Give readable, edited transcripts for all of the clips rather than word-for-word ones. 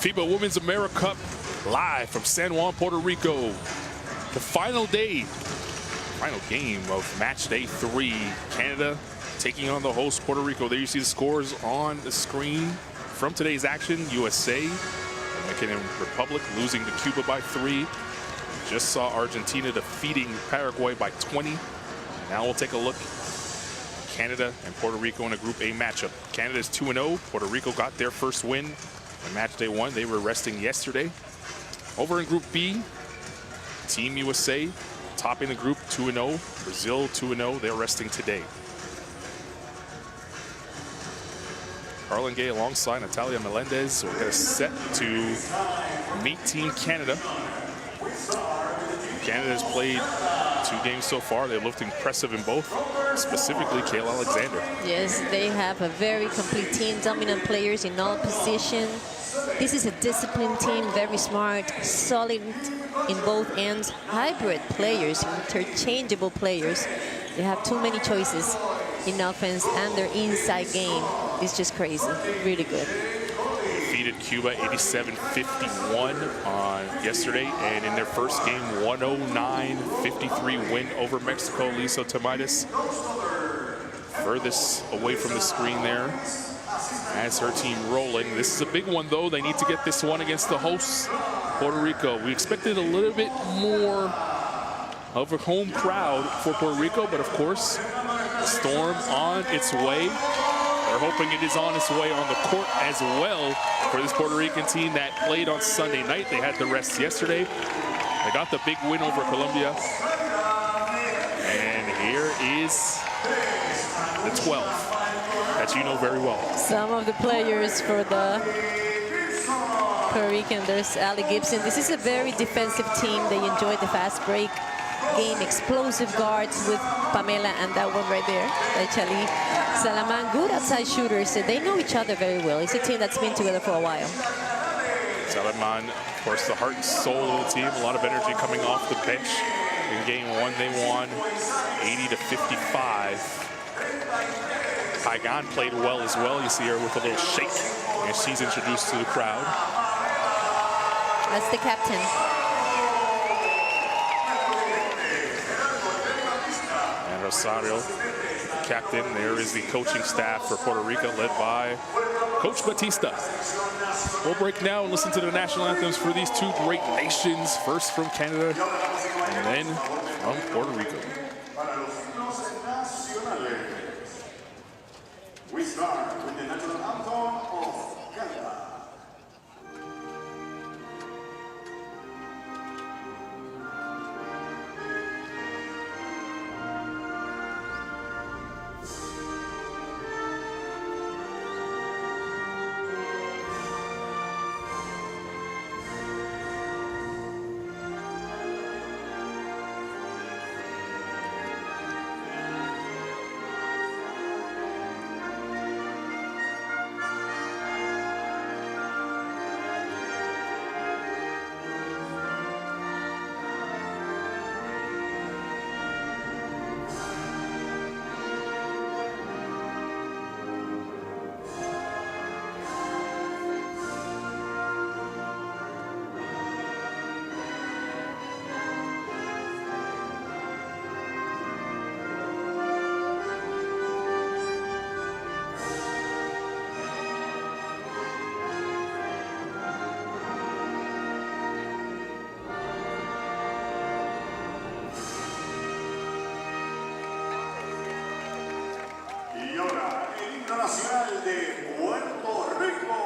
FIBA Women's AmeriCup live from San Juan, Puerto Rico. The final day, final game of match day 3. Canada taking on the host Puerto Rico. There you see the scores on the screen from today's action. USA, Dominican Republic losing to Cuba by 3. Just saw Argentina defeating Paraguay by 20. Now we'll take a look. Canada and Puerto Rico in a Group A matchup. Canada's 2-0. Puerto Rico got their first win in match day 1. They were resting yesterday. Over in Group B, Team USA topping the group 2-0. Brazil 2-0. They're resting today. Carlin Gay alongside Natalia Melendez will get us set to meet Team Canada. Canada has played 2 games so far. They've looked impressive in both, specifically Kayla Alexander. Yes, they have a very complete team, dominant players in all positions. This is a disciplined team, very smart, solid in both ends, hybrid players, interchangeable players. They have too many choices in offense, and their inside game is just crazy, really good. Defeated Cuba 87-51 on yesterday, and in their first game, 109-53 win over Mexico. Liso Tomaitis furthest away from the screen there as her team rolling. This is a big one, though. They need to get this one against the hosts, Puerto Rico. We expected a little bit more of a home crowd for Puerto Rico, but of course, the storm on its way. They're hoping it is on its way on the court as well for this Puerto Rican team that played on Sunday night. They had the rest yesterday. They got the big win over Colombia. And here is the 12 that you know very well. Some of the players for the Puerto Rican, there's Ali Gibson. This is a very defensive team. They enjoy the fast break game, explosive guards with Pamela and that one right there, Chali Salaman. Good outside shooters. They know each other very well. It's a team that's been together for a while. Salaman, of course, the heart and soul of the team. A lot of energy coming off the bench. In game 1, they won 80-55. Pagan played well as well. You see her with a little shake as she's introduced to the crowd. That's the captain. Rosario, captain. There is the coaching staff for Puerto Rico, led by Coach Batista. We'll break now and listen to the national anthems for these 2 great nations. First from Canada, and then from Puerto Rico. We start with the national anthem of Canada. Y ahora, el himno nacional de Puerto Rico.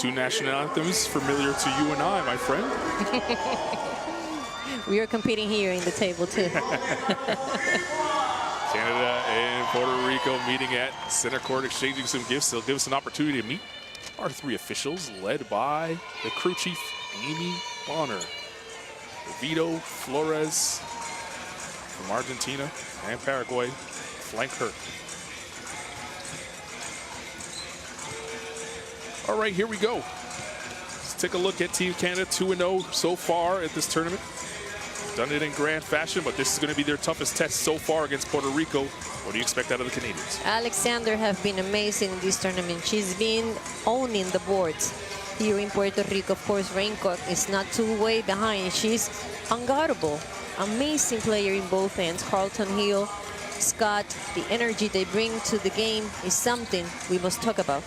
Two national anthems familiar to you and I, my friend. We are competing here in the table, too. Canada and Puerto Rico meeting at center court, exchanging some gifts. They'll give us an opportunity to meet our three officials, led by the crew chief, Amy Bonner. Vito Flores from Argentina and Paraguay flank her. All right, here we go. Let's take a look at Team Canada, 2-0 so far at this tournament. Done it in grand fashion, but this is going to be their toughest test so far against Puerto Rico. What do you expect out of the Canadians? Alexander have been amazing in this tournament. She's been owning the boards here in Puerto Rico. Of course, Rico is not too way behind. She's unguardable. Amazing player in both ends. Carlton Hill, Scott, the energy they bring to the game is something we must talk about.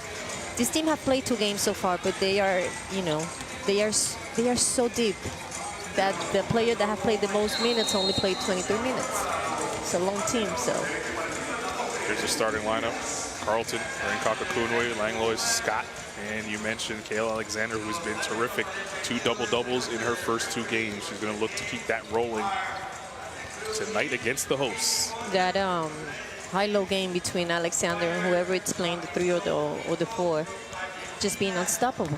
This team have played 2 games so far, but they are, you know, they are so deep that the player that have played the most minutes only played 23 minutes. It's a long team, so. Here's the starting lineup. Carlton, Rincock-Akunwe, Langlois, Scott, and you mentioned Kayla Alexander, who's been terrific. 2 double-doubles in her first 2 games. She's going to look to keep that rolling tonight against the hosts. That high-low game between Alexander and whoever it's playing, the 3 or the 4, just being unstoppable.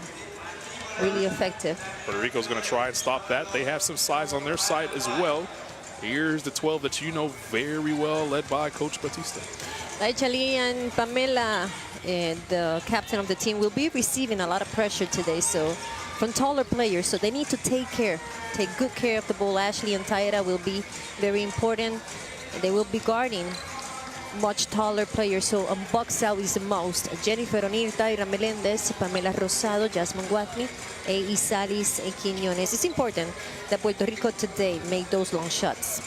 Really effective. Puerto Rico's going to try and stop that. They have some size on their side as well. Here's the 12 that you know very well, led by Coach Batista. Chali and Pamela, the captain of the team, will be receiving a lot of pressure today. So from taller players, so they need to take good care of the ball. Ashley and Taira will be very important. They will be guarding much taller players, so on box out is the most. Jennifer O'Neill, Taira Melendez, Pamela Rosado, Jasmine Guatney, e Isalis Quiñones. It's important that Puerto Rico today make those long shots.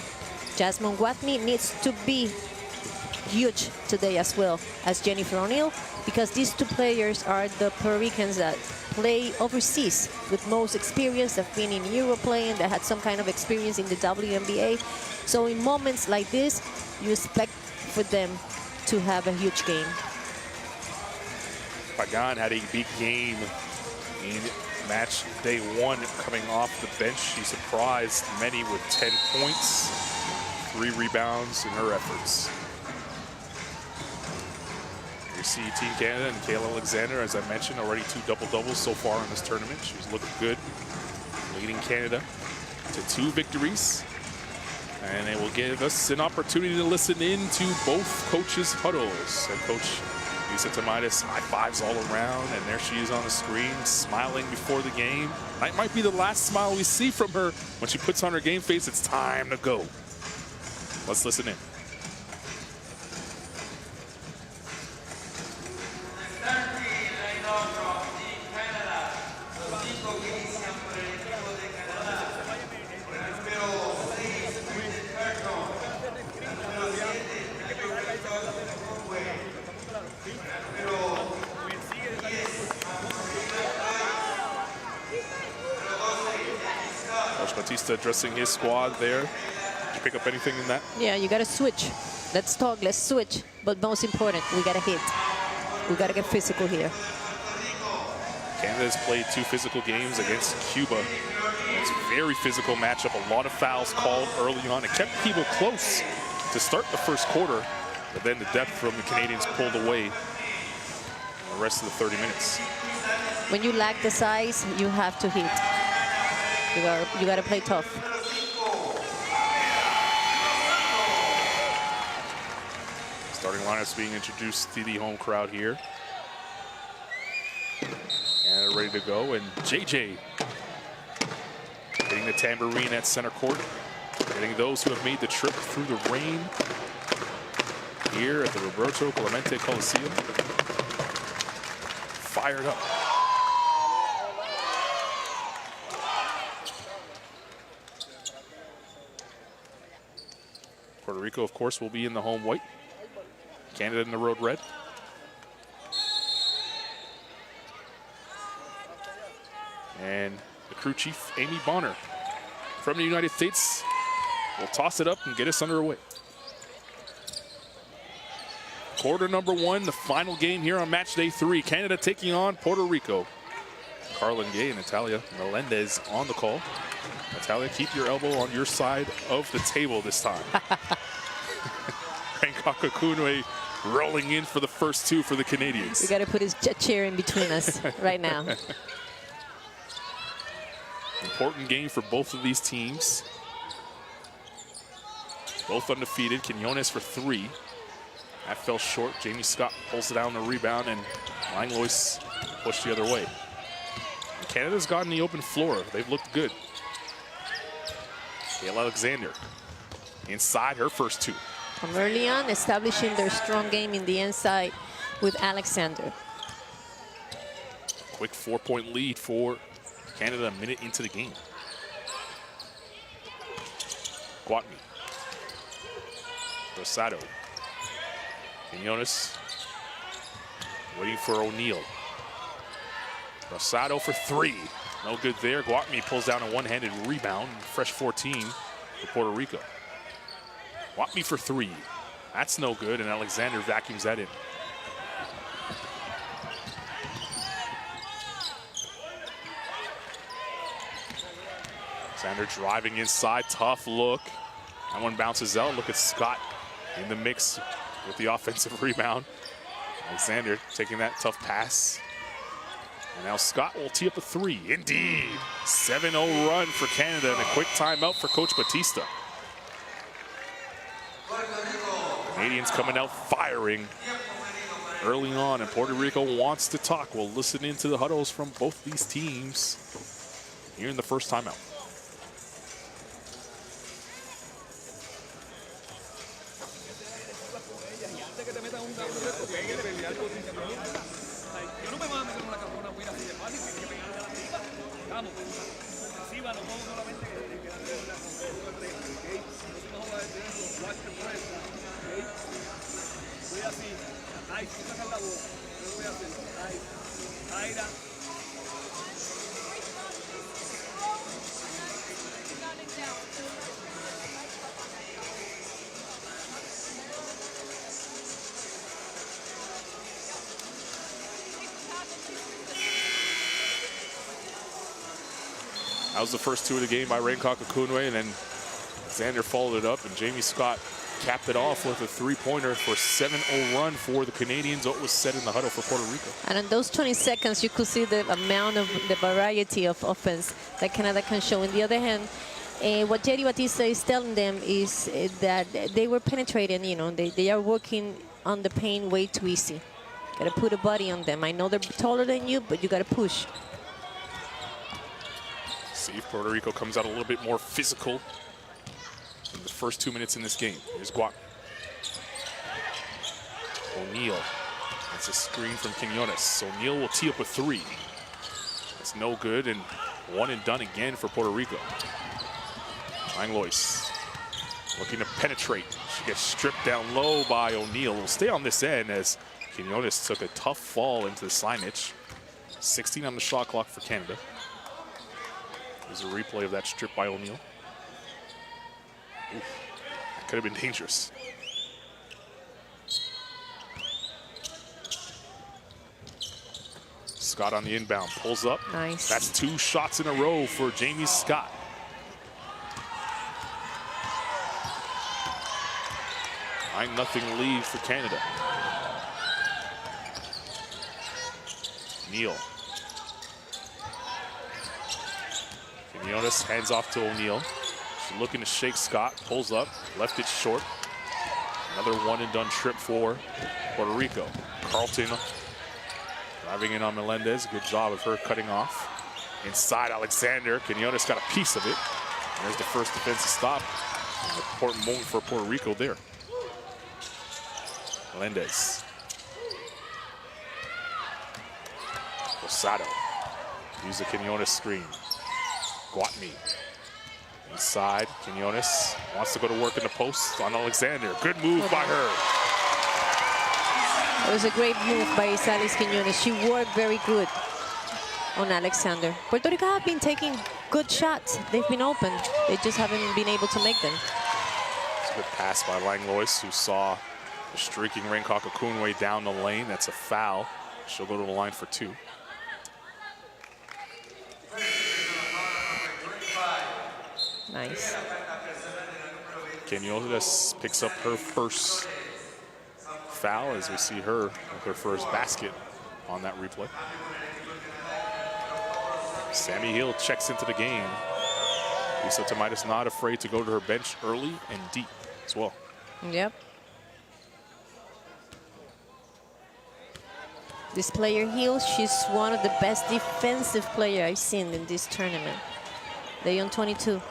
Jasmine Guatney needs to be huge today as well as Jennifer O'Neill, because these 2 players are the Puerto Ricans that play overseas with most experience, that have been in Europe playing, that had some kind of experience in the WNBA. So in moments like this, you expect for them to have a huge game. Pagan had a big game in match day 1 coming off the bench. She surprised many with 10 points, 3 rebounds in her efforts. You see Team Canada and Kayla Alexander, as I mentioned, already 2 double-doubles so far in this tournament. She's looking good, leading Canada to 2 victories. And it will give us an opportunity to listen in to both coaches' huddles. And Coach Lisa Tomaitis, high fives all around, and there she is on the screen, smiling before the game. That might be the last smile we see from her when she puts on her game face. It's time to go. Let's listen in. Batista addressing his squad there. Did you pick up anything in that? Yeah, you got to switch. Let's talk, let's switch. But most important, we got to hit. We got to get physical here. Canada's played 2 physical games against Cuba. It's a very physical matchup. A lot of fouls called early on. It kept people close to start the first quarter, but then the depth from the Canadians pulled away the rest of the 30 minutes. When you lack the size, you have to hit. You got to play tough. Starting lineups being introduced to the home crowd here. And they're ready to go. And JJ hitting the tambourine at center court. Getting those who have made the trip through the rain here at the Roberto Clemente Coliseum fired up. Puerto Rico, of course, will be in the home white. Canada in the road red. And the crew chief, Amy Bonner, from the United States, will toss it up and get us underway. Quarter number 1, the final game here on match day 3. Canada taking on Puerto Rico. Carlin Gay and Natalia Melendez on the call. Natalia, keep your elbow on your side of the table this time. Rankaka Kunwe rolling in for the first two for the Canadians. We got to put his chair in between us right now. Important game for both of these teams. Both undefeated. Quinones for three. That fell short. Jamie Scott pulls it down the rebound, and Langlois pushed the other way. And Canada's gotten the open floor. They've looked good. Gail Alexander inside her first two. From early on, establishing their strong game in the inside with Alexander. Quick 4-point lead for Canada a minute into the game. Guatmi. Rosado. Quinones waiting for O'Neal. Rosado for three. No good there. Guatmi pulls down a one-handed rebound. Fresh 14 for Puerto Rico. Guatmi for three. That's no good, and Alexander vacuums that in. Alexander driving inside. Tough look. That one bounces out. Look at Scott in the mix with the offensive rebound. Alexander taking that tough pass. And now Scott will tee up a three. Indeed. 7-0 run for Canada and a quick timeout for Coach Batista. Canadians coming out firing early on, and Puerto Rico wants to talk. We'll listen into the huddles from both these teams here in the first timeout. That was the first two of the game by Rankaka Kunwe, and then Xander followed it up, and Jamie Scott capped it off with a three-pointer for a 7-0 run for the Canadians. What was said in the huddle for Puerto Rico. And in those 20 seconds, you could see the amount of the variety of offense that Canada can show. On the other hand, what Jerry Batista is telling them is that they were penetrating, you know, they are working on the paint way too easy. Got to put a body on them. I know they're taller than you, but you got to push. See if Puerto Rico comes out a little bit more physical in the first 2 minutes in this game. Here's Guat. O'Neal. That's a screen from Quinones. O'Neal will tee up a three. That's no good, and one and done again for Puerto Rico. Langlois looking to penetrate. She gets stripped down low by O'Neal. Will stay on this end as Quinones took a tough fall into the signage. 16 on the shot clock for Canada. There's a replay of that strip by O'Neal. That could have been dangerous. Scott on the inbound, pulls up. Nice. That's 2 shots in a row for Jamie Scott. (9-0) lead for Canada. Neal. Quinones hands off to O'Neal. She's looking to shake Scott, pulls up, left it short. Another one and done trip for Puerto Rico. Carlton driving in on Melendez. Good job of her cutting off. Inside Alexander. Quinones got a piece of it. And there's the first defensive stop. An important moment for Puerto Rico there. Melendez. Rosado. Use the Quinones screen. Guatmi. Inside, Quinones wants to go to work in the post on Alexander. Good move by her. It was a great move by Isalis Quinones. She worked very good on Alexander. Puerto Rico have been taking good shots. They've been open. They just haven't been able to make them. It's a good pass by Langlois, who saw the streaking Rankaka Kunwe down the lane. That's a foul. She'll go to the line for 2. Nice. Quinones picks up her first foul as we see her with her first basket on that replay. Sammy Hill checks into the game. Lisa Tomaitis not afraid to go to her bench early and deep as well. Yep. This player Hill, she's one of the best defensive players I've seen in this tournament. They on 22.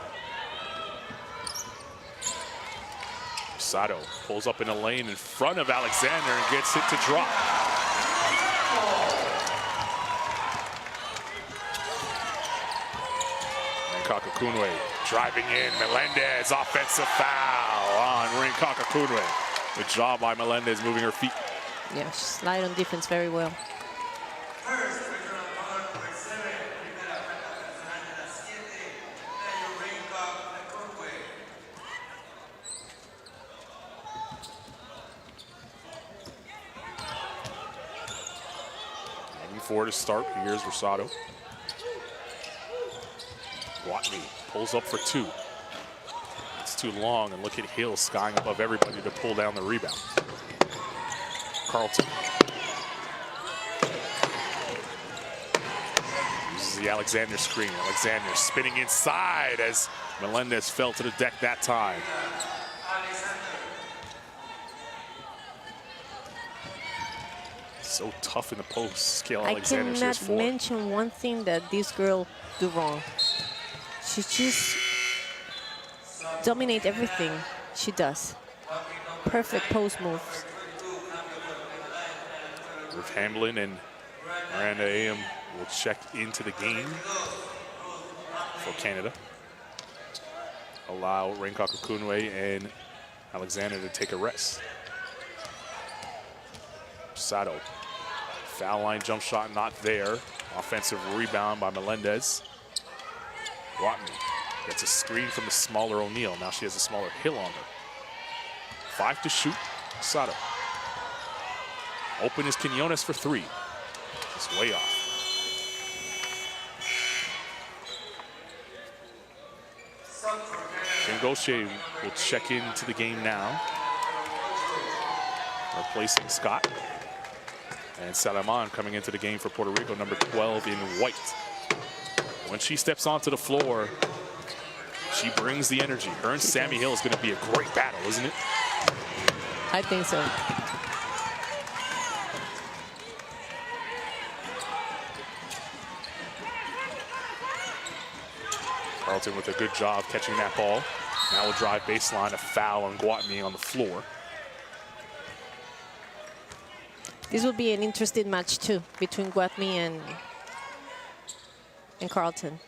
Sato pulls up in a lane in front of Alexander and gets it to drop. And Kakakunwe driving in. Melendez, offensive foul on Rin Kakakunwe. Good job by Melendez moving her feet. Yeah, she slide on defense very well. Forward to start. Here's Rosado. Watney pulls up for two. It's too long, and look at Hill skying above everybody to pull down the rebound. Carlton uses the Alexander screen. Alexander spinning inside as Melendez fell to the deck that time. So tough in the post. Scale Alexander, I cannot mention one thing that this girl do wrong. She just dominate everything she does. Perfect post moves. Ruth Hamblin and Miranda Am will check into the game for Canada. Allow Rin Kakakunwe and Alexander to take a rest. Sato. Foul line jump shot not there. Offensive rebound by Melendez. Watney gets a screen from the smaller O'Neal. Now she has a smaller Hill on her. 5 to shoot. Sato. Open is Quinones for three. It's way off. Ngoche will check into the game now, replacing Scott. And Salaman coming into the game for Puerto Rico, number 12 in white. When she steps onto the floor, she brings the energy. Her and Sammy Hill is going to be a great battle, isn't it? I think so. Carlton with a good job catching that ball. Now will drive baseline, a foul on Guatmi on the floor. This will be an interesting match too between Guatmi and Carlton.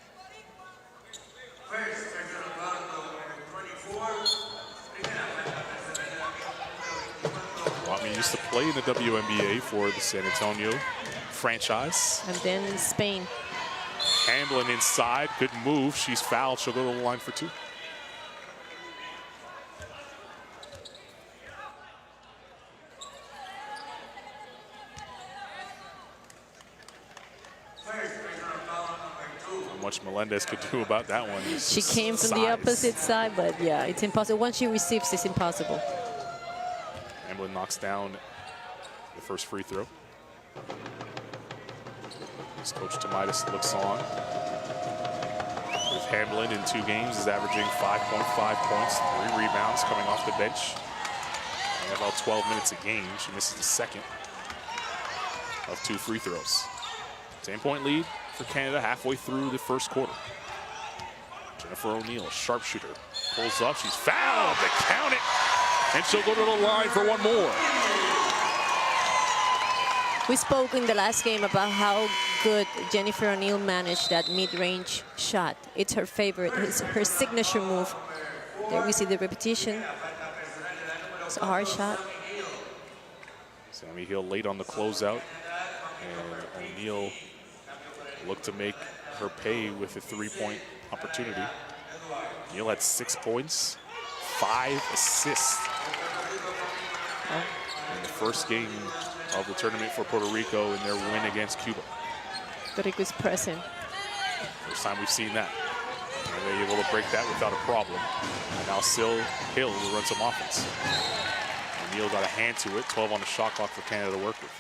Guatmi used to play in the WNBA for the San Antonio franchise. And then in Spain. Hamblin inside, good move. She's fouled, she'll go to the line for two. Much Melendez could do about that one. She came from the opposite side, but yeah, it's impossible. Once she receives, it's impossible. Hamblin knocks down the first free throw. As Coach Tomaitis looks on. With Hamblin in 2 games is averaging 5.5 points, 3 rebounds coming off the bench. And about 12 minutes a game. She misses the second of 2 free throws. 10-point lead for Canada halfway through the first quarter. Jennifer O'Neal, sharpshooter, pulls up. She's fouled. They count it, and she'll go to the line for one more. We spoke in the last game about how good Jennifer O'Neal managed that mid-range shot. It's her favorite. It's her signature move. There we see the repetition. It's a hard shot. Sammy Hill late on the closeout, and O'Neal looked to make her pay with a 3-point opportunity. Neal had 6 points, 5 assists in the first game of the tournament for Puerto Rico in their win against Cuba. Puerto Rico is pressing. First time we've seen that. And they're able to break that without a problem. And now still Hill will run some offense. O'Neal got a hand to it. 12 on the shot clock for Canada to work with.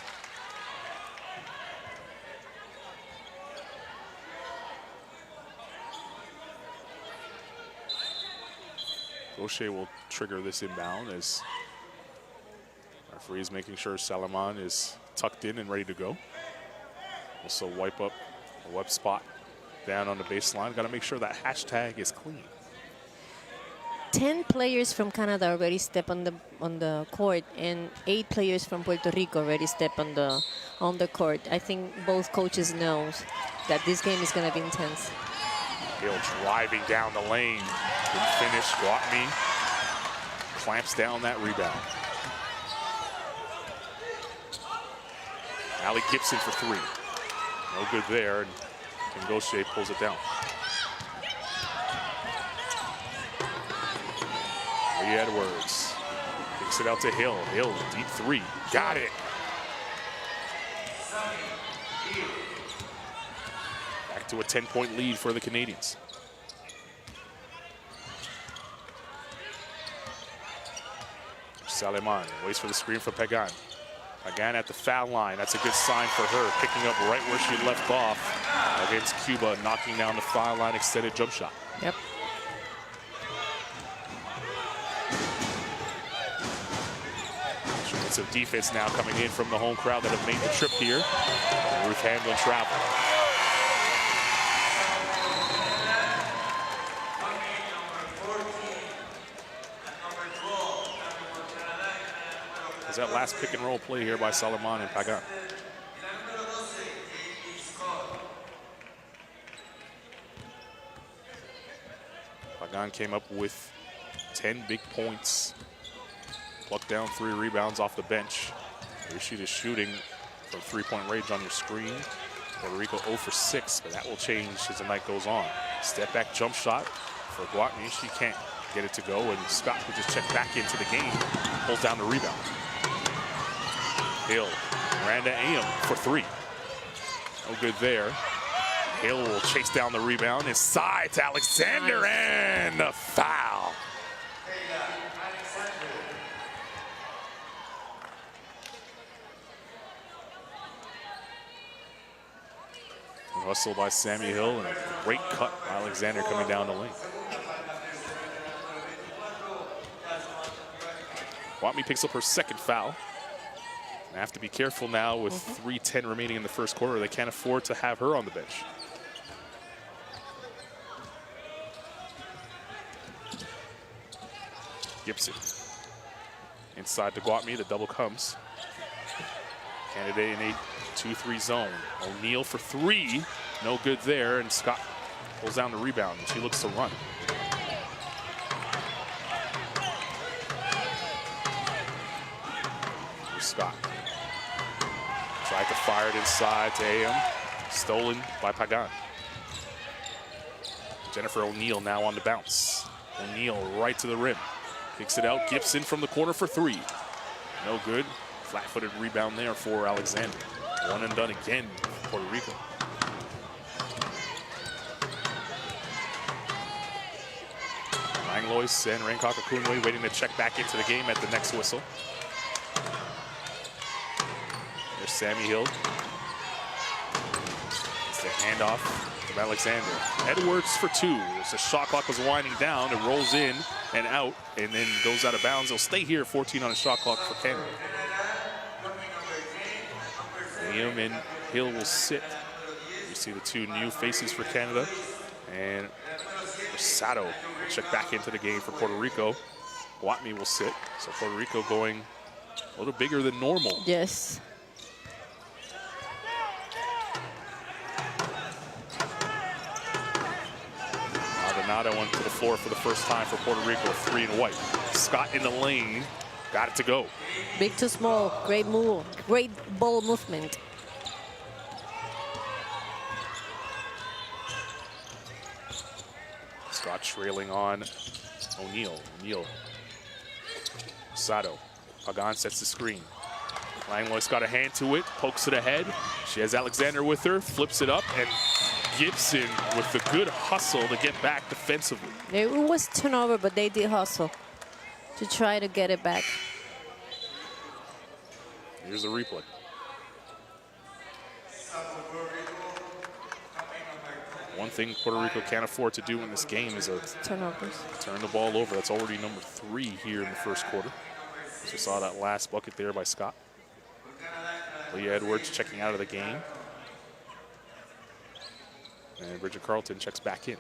Gaucher will trigger this inbound as referee is making sure Salaman is tucked in and ready to go. Also wipe up a web spot down on the baseline. Got to make sure that hashtag is clean. 10 players from Canada already step on the court, and 8 players from Puerto Rico already step on the court. I think both coaches know that this game is going to be intense. Hill driving down the lane. Didn't finish. Guatmi clamps down that rebound. Allie Gibson for 3. No good there, and Gaucher pulls it down. Lee Edwards kicks it out to Hill. Hill, deep 3. Got it. Back to a 10-point lead for the Canadians. Salaman waits for the screen for Pagan. Pagan at the foul line. That's a good sign for her. Picking up right where she left off against Cuba, knocking down the foul line extended jump shot. Yep. Some defense now coming in from the home crowd that have made the trip here. Ruth Hamlin travel. Is that last pick and roll play here by Salaman and Pagan? Pagan came up with 10 big points. Plucked down 3 rebounds off the bench. Here she is shooting from 3-point range on your screen. Puerto Rico 0 for 6, but that will change as the night goes on. Step back jump shot for Guatmi. She can't get it to go, and Scott, who just checked back into the game, pulls down the rebound. Hill, Miranda Aim for 3. No good there. Hill will chase down the rebound. Inside to Alexander, and the foul. Hustle by Sammy Hill, and a great cut by Alexander coming down the lane. Guatmi picks up her 2nd foul. They have to be careful now with 3:10 remaining in the first quarter. They can't afford to have her on the bench. Gibson. Inside to Guatmi, the double comes. Canada in a 2-3 zone. O'Neal for 3. No good there, and Scott pulls down the rebound, and she looks to run. Here's Scott. Tried to fire it inside to AM. Stolen by Pagan. Jennifer O'Neal now on the bounce. O'Neal right to the rim. Kicks it out. Gibson from the corner for 3. No good. Flat-footed rebound there for Alexander. One and done again for Puerto Rico. Langlois and Raincock Akunwe waiting to check back into the game at the next whistle. There's Sammy Hill. It's the handoff from Alexander. Edwards for 2. As the shot clock was winding down, it rolls in and out, and then goes out of bounds. They'll stay here, 14 on the shot clock for Canada. Liam and Hill will sit. You see the 2 new faces for Canada. And Rosado will check back into the game for Puerto Rico. Guatmi will sit. So Puerto Rico going a little bigger than normal. Yes. Maldonado went to the floor for the first time for Puerto Rico, 3 and white. Scott in the lane. Got it to go. Big to small, great move, great ball movement. Scott trailing on O'Neal. O'Neal. Sato. Pagan sets the screen. Langlois got a hand to it, pokes it ahead. She has Alexander with her, flips it up, and Gibson with the good hustle to get back defensively. It was turnover, but they did hustle to try to get it back. Here's the replay. One thing Puerto Rico can't afford to do in this game is Turnovers. turn the ball over. That's already number 3 here in the first quarter. So we saw that last bucket there by Scott. Leah Edwards checking out of the game. And Bridget Carlton checks back in.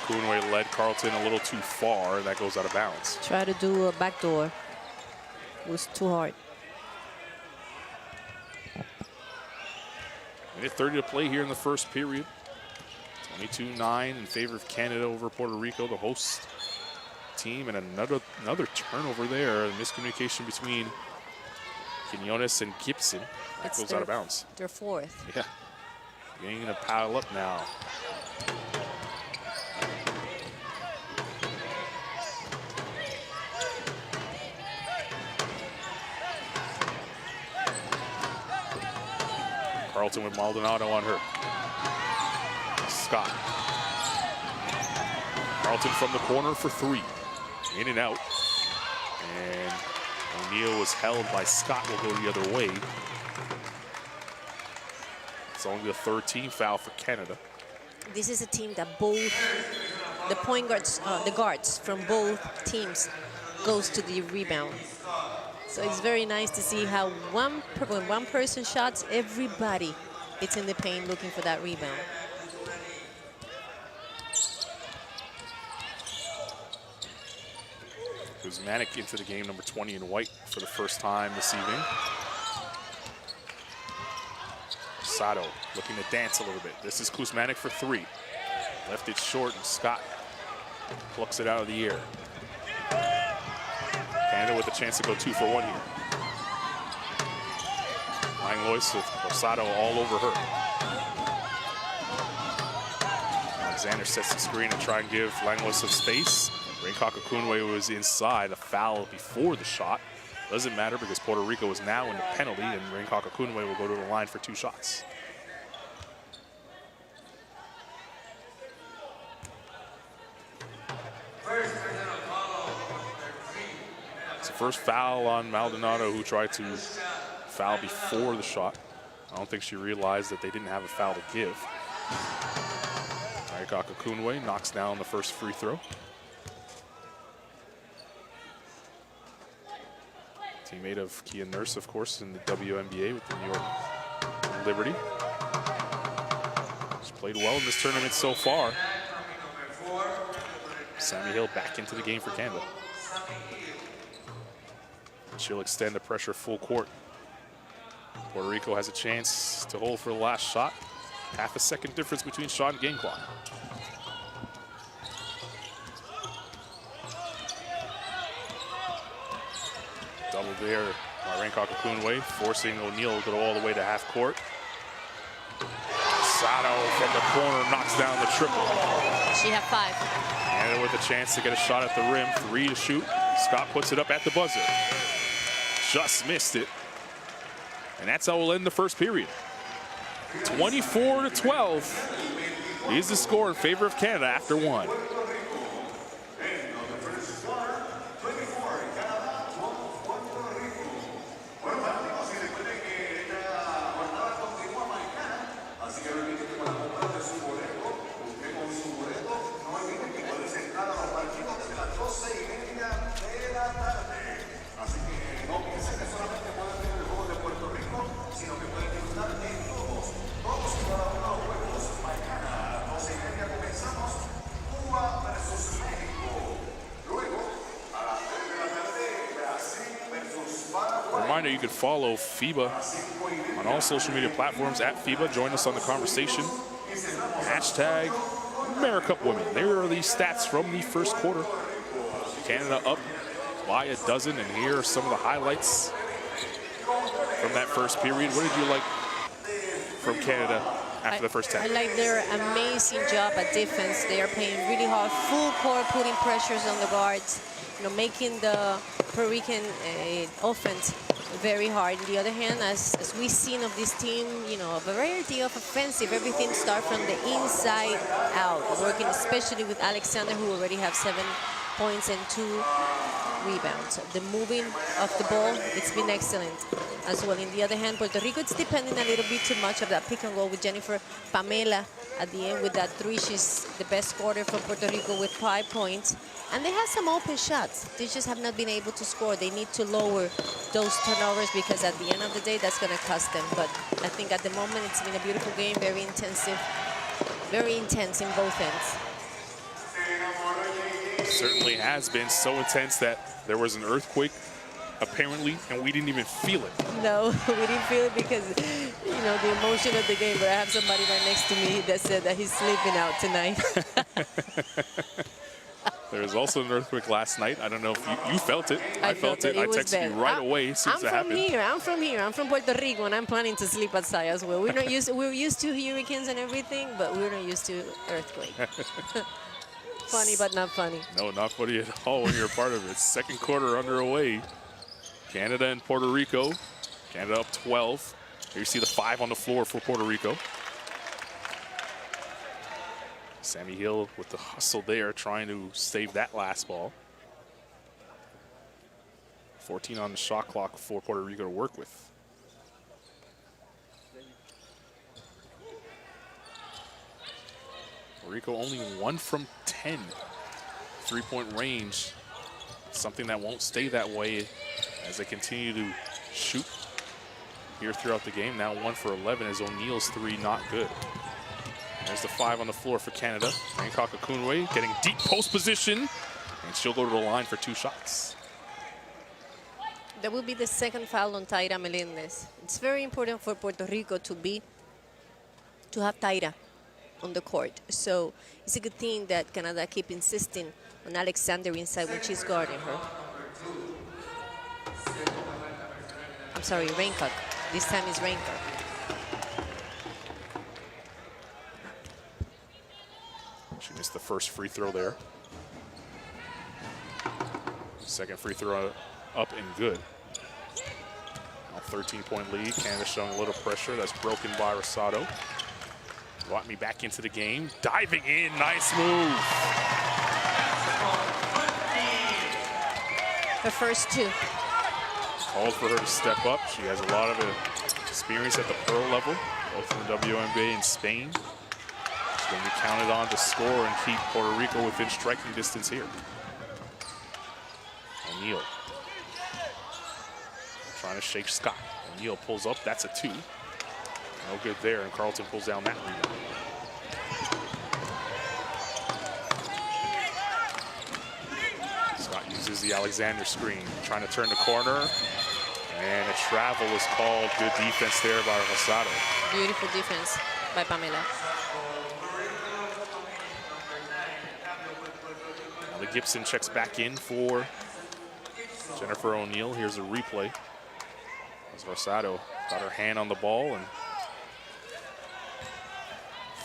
Kunwe led Carlton a little too far. That goes out of bounds. Try to do a backdoor. It was too hard. Minute 30 to play here in the first period. 22-9 in favor of Canada over Puerto Rico, the host team, and another turnover there. A miscommunication between Quinones and Gibson. That goes out of bounds. Their 4th. Yeah. Beginning to pile up now. Carlton with Maldonado on her. Scott. Carlton from the corner for 3. In and out. And O'Neal was held by Scott. Will go the other way. It's only the 3rd team foul for Canada. This is a team that both the point guards, the guards from both teams goes to the rebound. So it's very nice to see how when one person shots, everybody is in the paint looking for that rebound. Kuzmanik into the game, number 20 in white for the first time this evening. Sato looking to dance a little bit. This is Kuzmanik for 3. Left it short, and Scott plucks it out of the air. Canada with a chance to go 2 for 1 here. Langlois with Rosado all over her. Alexander sets the screen and try and give Langlois some space. Rain-Kakakunwe was inside, a foul before the shot. Doesn't matter because Puerto Rico is now in the penalty, and Rain-Kakakunwe will go to the line for 2 shots. It's the first foul on Maldonado, who tried to foul before the shot. I don't think she realized that they didn't have a foul to give. Rain-Kakakunwe knocks down the first free throw. Teammate of Kia Nurse, of course, in the WNBA with the New York Liberty. She's played well in this tournament so far. Sammy Hill back into the game for Canada. She'll extend the pressure full court. Puerto Rico has a chance to hold for the last shot. Half a second difference between shot and game clock. Double there by Rain-Kakakunwe, forcing O'Neal to go all the way to half court. Sato from the corner knocks down the triple. She had 5. And with a chance to get a shot at the rim, 3 to shoot. Scott puts it up at the buzzer. Just missed it. And that's how we'll end the first period. 24-12 is the score in favor of Canada after 1. Reminder, you can follow FIBA on all social media platforms at FIBA. Join us on the conversation. Hashtag AmeriCup Women. There are the stats from the first quarter. Canada up by a dozen, and here are some of the highlights from that first period. What did you like from Canada after the first 10. I like their amazing job at defense. They are playing really hard, full court, putting pressures on the guards, making the Puerto Rican offense very hard. On the other hand, as we've seen of this team, a variety of offensive, everything starts from the inside out, working especially with Alexander, who already have 7 points and 2 rebounds. The moving of the ball, it's been excellent as well. On the other hand, Puerto Rico, it's depending a little bit too much of that pick and roll with Jennifer Pamela at the end with that 3. She's the best scorer for Puerto Rico with 5 points. And they have some open shots. They just have not been able to score. They need to lower those turnovers because at the end of the day, that's going to cost them. But I think at the moment, it's been a beautiful game, very intensive, very intense in both ends. Certainly has been so intense that there was an earthquake, apparently, and we didn't even feel it. No, we didn't feel it because, the emotion of the game. But I have somebody right next to me that said that he's sleeping out tonight. There was also an earthquake last night. I don't know if you felt it. I felt it. I texted bad. you right away as soon as it happened. I'm from here. I'm from Puerto Rico, and I'm planning to sleep outside as well. We're used to hurricanes and everything, but we're not used to earthquake. Funny, but not funny. No, not funny at all when you're a part of it. Second quarter underway. Canada and Puerto Rico. Canada up 12. Here you see the 5 on the floor for Puerto Rico. Sammy Hill with the hustle there, trying to save that last ball. 14 on the shot clock for Puerto Rico to work with. Puerto Rico only 1 from 10 3-point range. Something that won't stay that way as they continue to shoot here throughout the game. Now 1 for 11 as O'Neal's 3 not good. There's the 5 on the floor for Canada. Hancock Akunwe getting deep post position, and she'll go to the line for 2 shots. That will be the second foul on Taira Melendez. It's very important for Puerto Rico to have Taira on the court. So it's a good thing that Canada keep insisting on Alexander inside when she's guarding her. I'm sorry, Hancock. This time is Hancock. She missed the first free throw there. Second free throw up and good. Now 13-point lead. Canada showing a little pressure. That's broken by Rosado. Brought me back into the game. Diving in. Nice move. Her first 2. Called for her to step up. She has a lot of experience at the pro level, both in the WNBA and Spain. She's going to be counted on to score and keep Puerto Rico within striking distance here. O'Neal trying to shake Scott. O'Neal pulls up. That's a 2. No good there, and Carlton pulls down that rebound. Scott uses the Alexander screen, trying to turn the corner, and a travel is called. Good defense there by Rosado. Beautiful defense by Pamela. Now Gibson checks back in for Jennifer O'Neal. Here's a replay. As Rosado got her hand on the ball and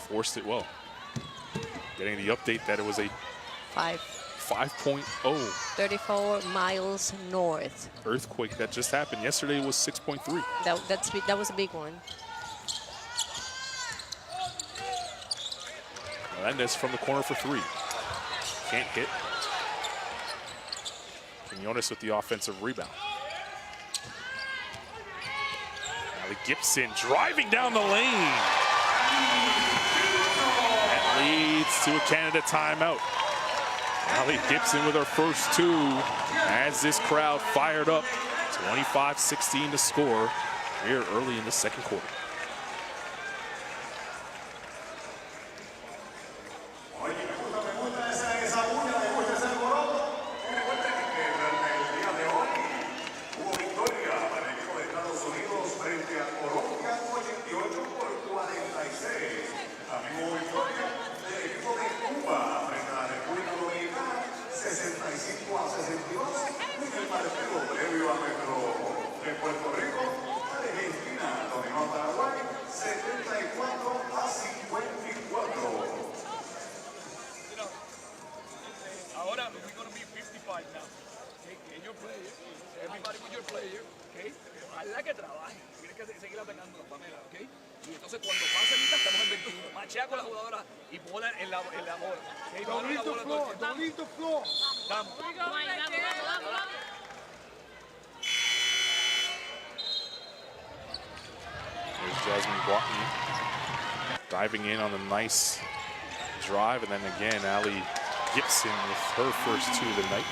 forced it well. Getting the update that it was a 5.0 34 miles north. Earthquake that just happened. Yesterday it was 6.3. That was a big one. Melendez from the corner for 3. Can't hit. Quinones with the offensive rebound. Now Gibson driving down the lane. That leads to a Canada timeout. Allie Gibson with her first 2 as this crowd fired up. 25-16 to score here early in the second quarter. Puerto Rico, Argentina dominó a Paraguay 74-60. partner. Okay, get your player. Everybody with your player. Okay, la que trabaje. Tienes que seguir atacando, Pamela. Okay. Y entonces cuando pase mitad estamos en 21. Machea con la jugadora y bola en la bola. Okay, Don't leave the floor. Don't leave the floor. Vamos. There's Jasmine Guatney diving in on a nice drive, and then again, Allie Gibson with her first two of the night.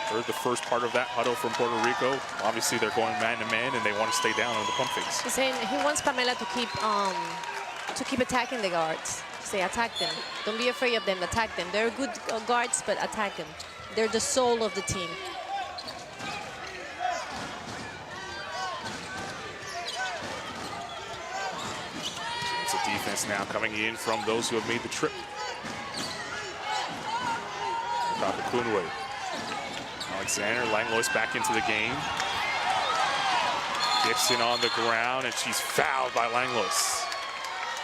Heard the first part of that huddle from Puerto Rico. Obviously, they're going man-to-man, and they want to stay down on the pump fakes. He's saying he wants Pamela to keep attacking the guards. Say, attack them. Don't be afraid of them. Attack them. They're good guards, but attack them. They're the soul of the team. It's a defense now coming in from those who have made the trip. Kunwe. Alexander Langlois back into the game. Gibson on the ground, and she's fouled by Langlois.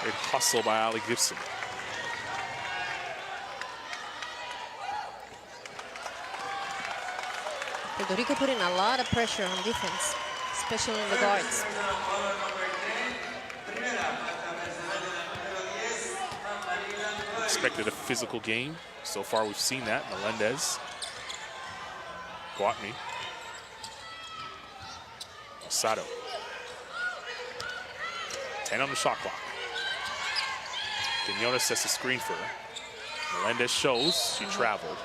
Great hustle by Allie Gibson. Puerto Rico putting a lot of pressure on defense, especially in the guards. Expected a physical game. So far, we've seen that. Melendez. Guatney. Sato. 10 on the shot clock. Quinones sets the screen for her. Melendez shows she traveled.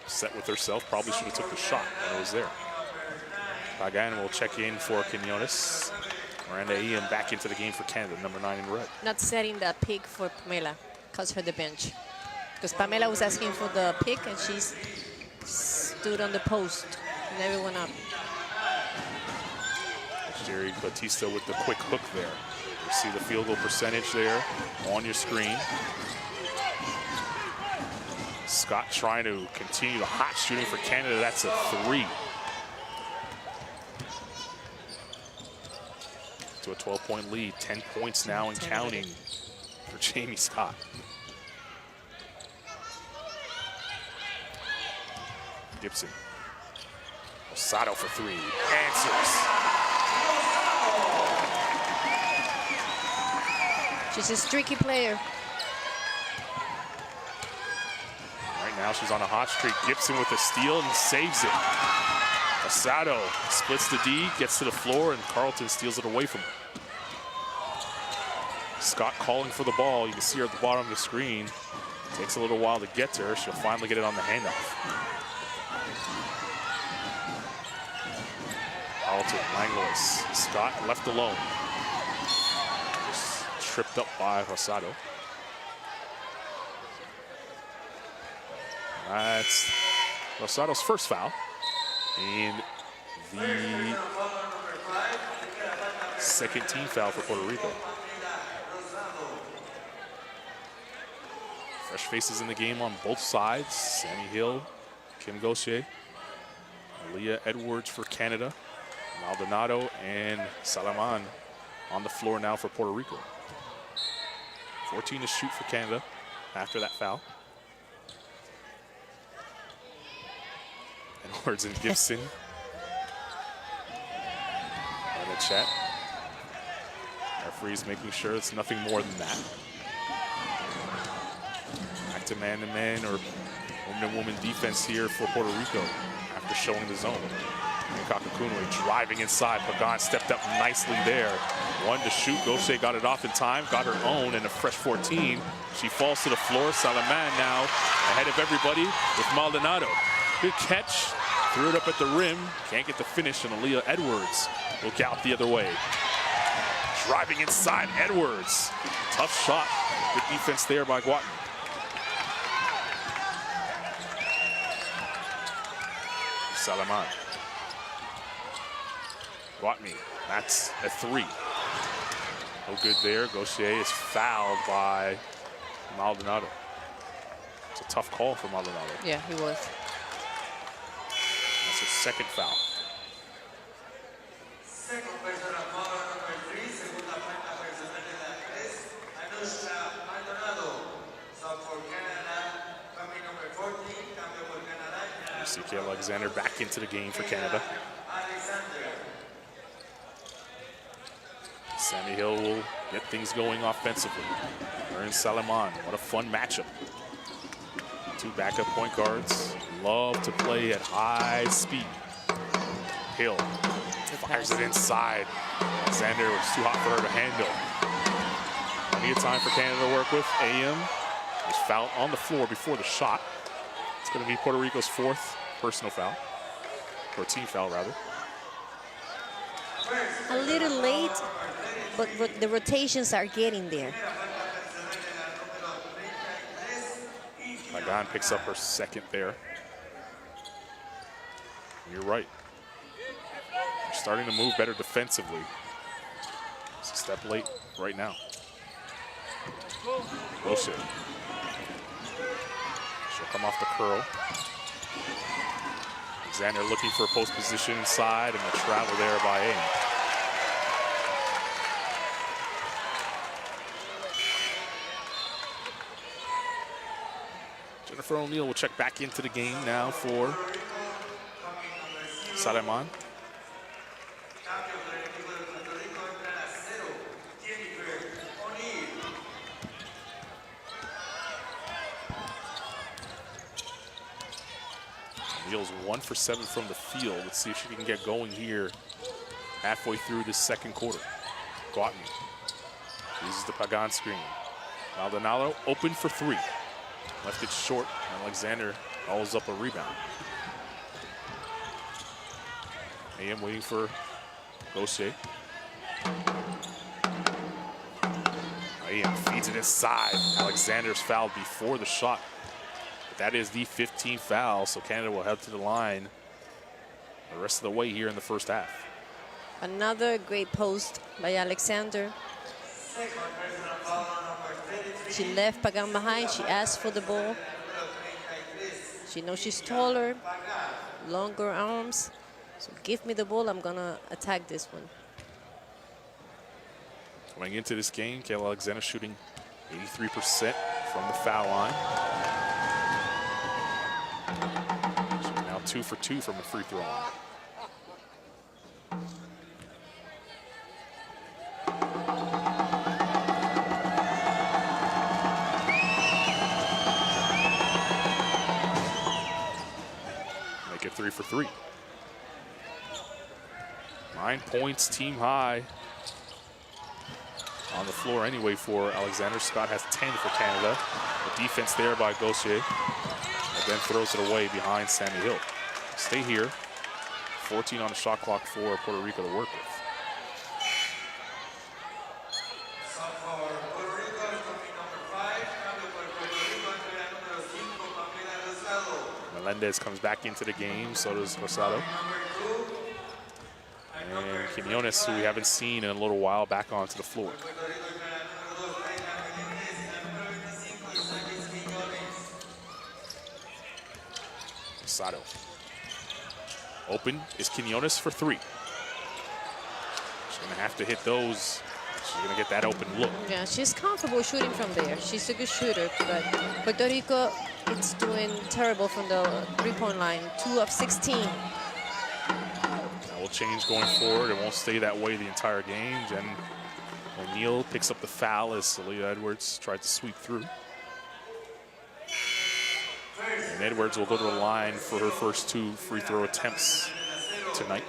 Set with herself. Probably should have took the shot when it was there. Pagan will check in for Quinones. Miranda Ian back into the game for Canada, number 9 in red. Not setting the pick for Pamela, cost her the bench. Because Pamela was asking for the pick and she stood on the post, never went up. Jerry Batista with the quick hook there. You see the field goal percentage there on your screen. Scott trying to continue the hot shooting for Canada. That's a 3. To a 12-point lead, 10 points now and counting for Jamie Scott. Gibson. Sato for 3. Answers. She's a streaky player. Right now she's on a hot streak. Gibson with a steal and saves it. Sato splits the D, gets to the floor, and Carlton steals it away from her. Scott calling for the ball. You can see her at the bottom of the screen. Takes a little while to get to her. She'll finally get it on the handoff. Carlton, Langlois, Scott left alone. Just tripped up by Rosado. That's Rosado's first foul. And the second team foul for Puerto Rico. Fresh faces in the game on both sides. Sammy Hill, Kim Gauthier, Aaliyah Edwards for Canada, Maldonado and Salaman on the floor now for Puerto Rico. 14 to shoot for Canada after that foul. Edwards and Gibson in the chat. Referee's making sure it's nothing more than that. Back to man-to-man or woman-to-woman defense here for Puerto Rico after showing the zone. Kunwe driving inside. Pagan stepped up nicely there. 1 to shoot. Gauthier got it off in time, got her own, and a fresh 14. She falls to the floor. Salaman now ahead of everybody with Maldonado. Good catch. Threw it up at the rim. Can't get the finish, and Aaliyah Edwards will gallop the other way. Driving inside, Edwards. Tough shot. Good defense there by Guatney. Salaman. Guatney, that's a 3. No good there. Gauthier is fouled by Maldonado. It's a tough call for Maldonado. Yeah, he was. That's her second foul. Michael Alexander back into the game for Canada. Sammy Hill will get things going offensively. Aaron Salaman, what a fun matchup. Two backup point guards love to play at high speed. Hill fires it inside. Alexander was too hot for her to handle. Plenty of time for Canada to work with. AM was fouled on the floor before the shot. It's going to be Puerto Rico's 4th personal foul, or team foul rather. A little late, but the rotations are getting there. Pagan picks up her 2nd there. You're right. They're starting to move better defensively. It's a step late right now. Wilson. She'll come off the curl. Alexander looking for a post position inside, and the travel there by Aim. Jennifer O'Neill will check back into the game now for Salaman. O'Neill's 1 for 7 from the field. Let's see if she can get going here halfway through this 2nd quarter. Guatney uses the Pagan screen. Maldonado open for 3. Left it short, and Alexander follows up a rebound. AM waiting for Gauthier. AM feeds it inside. Alexander's fouled before the shot. But that is the 15th foul, so Canada will head to the line the rest of the way here in the first half. Another great post by Alexander. She left Pagan behind. She asked for the ball. She knows she's taller, longer arms. So give me the ball. I'm going to attack this one. Coming into this game, Kayla Alexander shooting 83% from the foul line. She's now 2 for 2 from the free throw line. Make it 3 for 3. 9 points, team high. On the floor anyway for Alexander. Scott has 10 for Canada. The defense there by Gauthier. And then throws it away behind Sammy Hill. Stay here. 14 on the shot clock for Puerto Rico to work with. Melendez comes back into the game, so does Rosado. And Quinones, who we haven't seen in a little while, back onto the floor. Rosado. Open is Quinones for 3. She's going to have to hit those. She's going to get that open look. Yeah, she's comfortable shooting from there. She's a good shooter, but Puerto Rico, it's doing terrible from the 3-point line. 2 of 16. That will change going forward. It won't stay that way the entire game. Jen O'Neill picks up the foul as Celia Edwards tried to sweep through. And Edwards will go to the line for her first 2 free throw attempts tonight.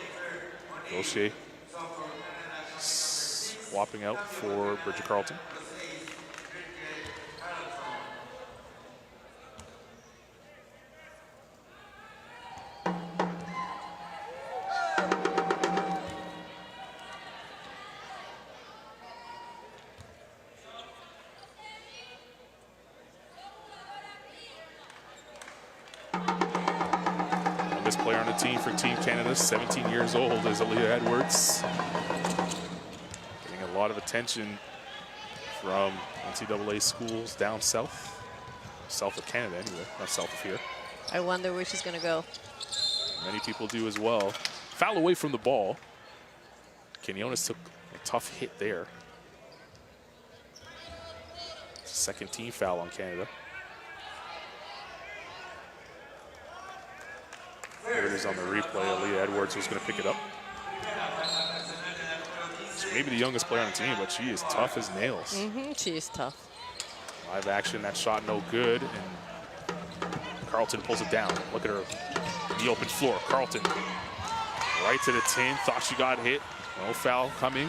Gauthier swapping out for Bridget Carlton. Youngest player on the team for Team Canada, 17 years old, is Aaliyah Edwards. Getting a lot of attention from NCAA schools down south. South of Canada anyway, not south of here. I wonder where she's going to go. Many people do as well. Foul away from the ball. Quinones took a tough hit there. Second team foul on Canada. Alexander's on the replay. Aaliyah Edwards was going to pick it up. She may be the youngest player on the team, but she is tough as nails. She is tough. Live action, that shot no good. And Carlton pulls it down. Look at her, the open floor. Carlton right to the tin, thought she got hit. No foul coming.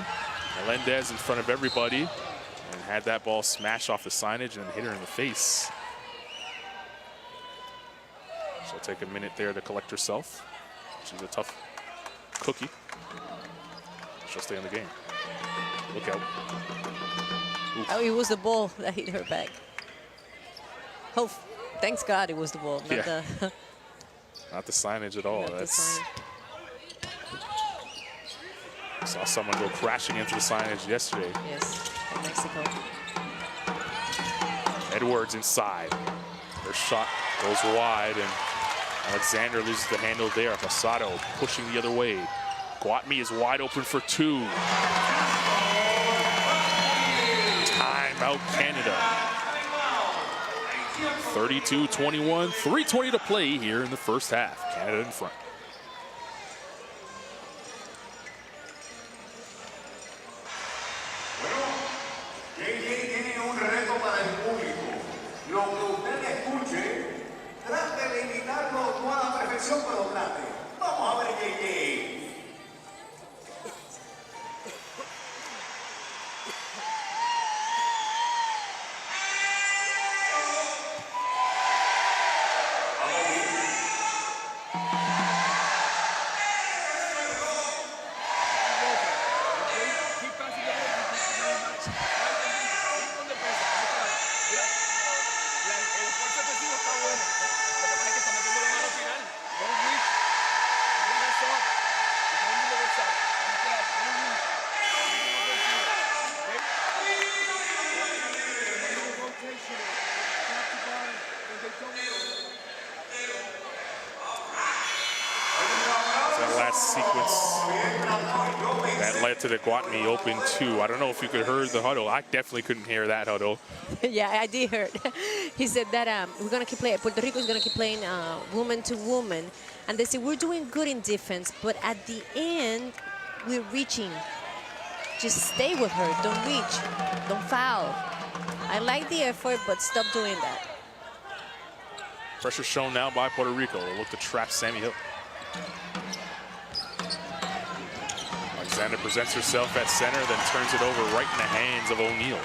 Melendez in front of everybody and had that ball smash off the signage and hit her in the face. She'll take a minute there to collect herself. She's a tough cookie. She'll stay in the game. Look out. Oof. Oh, it was the ball that hit her back. Oh, thanks God it was the ball, not the not the signage at all. not the That's sign. saw someone go crashing into the signage yesterday. Yes, in Mexico. Edwards inside. Her shot goes wide, and Alexander loses the handle there. Pasado pushing the other way. Guatmi is wide open for two. Timeout Canada. 32-21, 3:20 to play here in the first half. Canada in front. Tiene un reto para el público. Lo que usted escuche, trate de imitarlo no a la perfección, pero trate. Vamos a ver, JJ. To the Guatmi open two. I don't know if you could hear the huddle. I definitely couldn't hear that huddle. Yeah, I did hear. He said that we're gonna keep playing. Puerto Rico is gonna keep playing woman to woman, and they say we're doing good in defense, but at the end we're reaching. Just stay with her. Don't reach. Don't foul. I like the effort, but stop doing that. Pressure shown now by Puerto Rico. They look to trap Sammy Hill. Alexander presents herself at center, then turns it over right in the hands of O'Neal.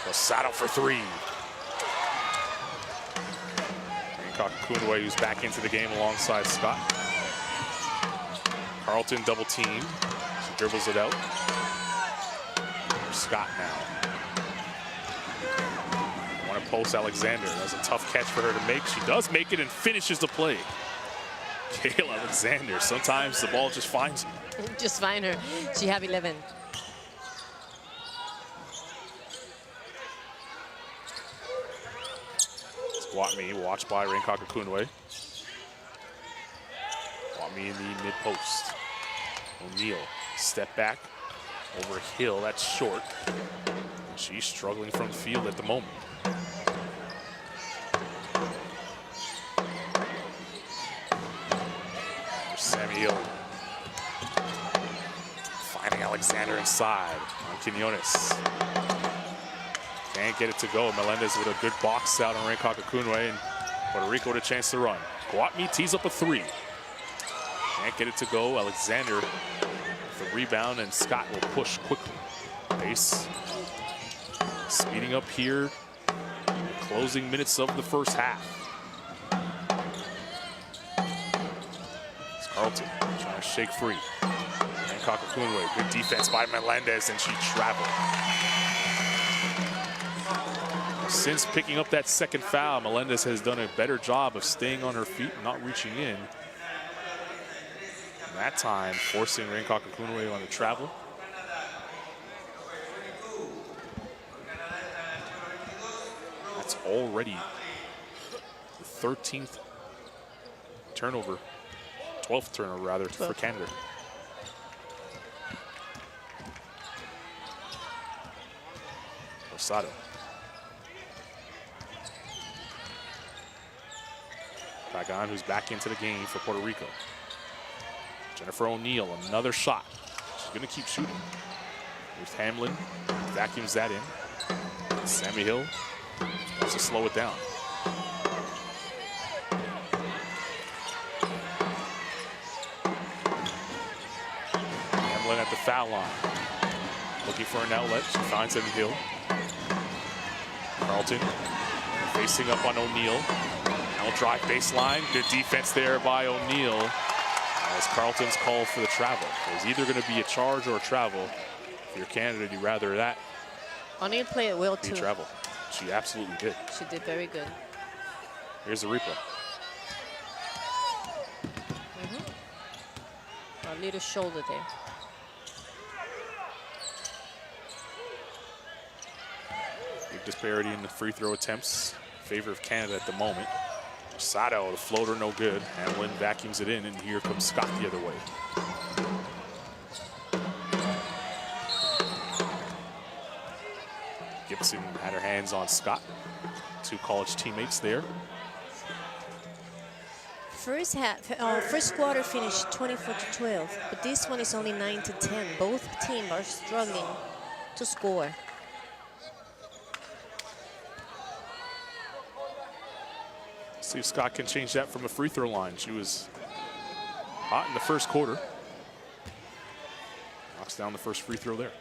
Pasado for three. Kunwe, who's back into the game alongside Scott. Carlton double team. She dribbles it out. Scott now. Want to post Alexander. That's a tough catch for her to make. She does make it and finishes the play. Kayla Alexander. Sometimes the ball just finds you. Just find her. She have 11. Guatmi, watched by Raincock Kunwe. Guatmi in the mid-post. O'Neal, step back. Over Hill, that's short. She's struggling from the field at the moment. Sammy Hill. Finding Alexander inside on Quinones. Can't get it to go. Melendez with a good box out on Raincock Kunwe, and Puerto Rico with a chance to run. Guatmi tees up a three. Can't get it to go. Alexander with the rebound, and Scott will push quickly. Pace speeding up here. Closing minutes of the first half. It's Carlton trying to shake free. Raincock Kunwe, good defense by Melendez, and she traveled. Since picking up that second foul, Melendez has done a better job of staying on her feet and not reaching in. And that time, forcing Raincock Kunwe on the travel. That's already the 13th turnover, 12th turnover rather, for Canada. Rosado. Pagan, who's back into the game for Puerto Rico. Jennifer O'Neill, another shot. She's going to keep shooting. Here's Hamlin, vacuums that in. Sammy Hill wants to slow it down. Hamlin at the foul line. Looking for an outlet. She finds it in Hill. Carlton facing up on O'Neill. Now drive baseline. Good defense there by O'Neill. As Carlton's call for the travel. There's either going to be a charge or a travel. If you're Canada, you'd rather that. O'Neill played it well too. Travel. She absolutely did. She did very good. Here's the replay. A little shoulder there. Big disparity in the free throw attempts in favor of Canada at the moment. Sato, the floater, no good. Hamlin vacuums it in, and here comes Scott the other way. Gibson had her hands on Scott. Two college teammates there. First quarter finished 24-12, but this one is only 9-10. Both teams are struggling to score. See if Scott can change that from the free throw line. She was hot in the first quarter. Knocks down the first free throw there.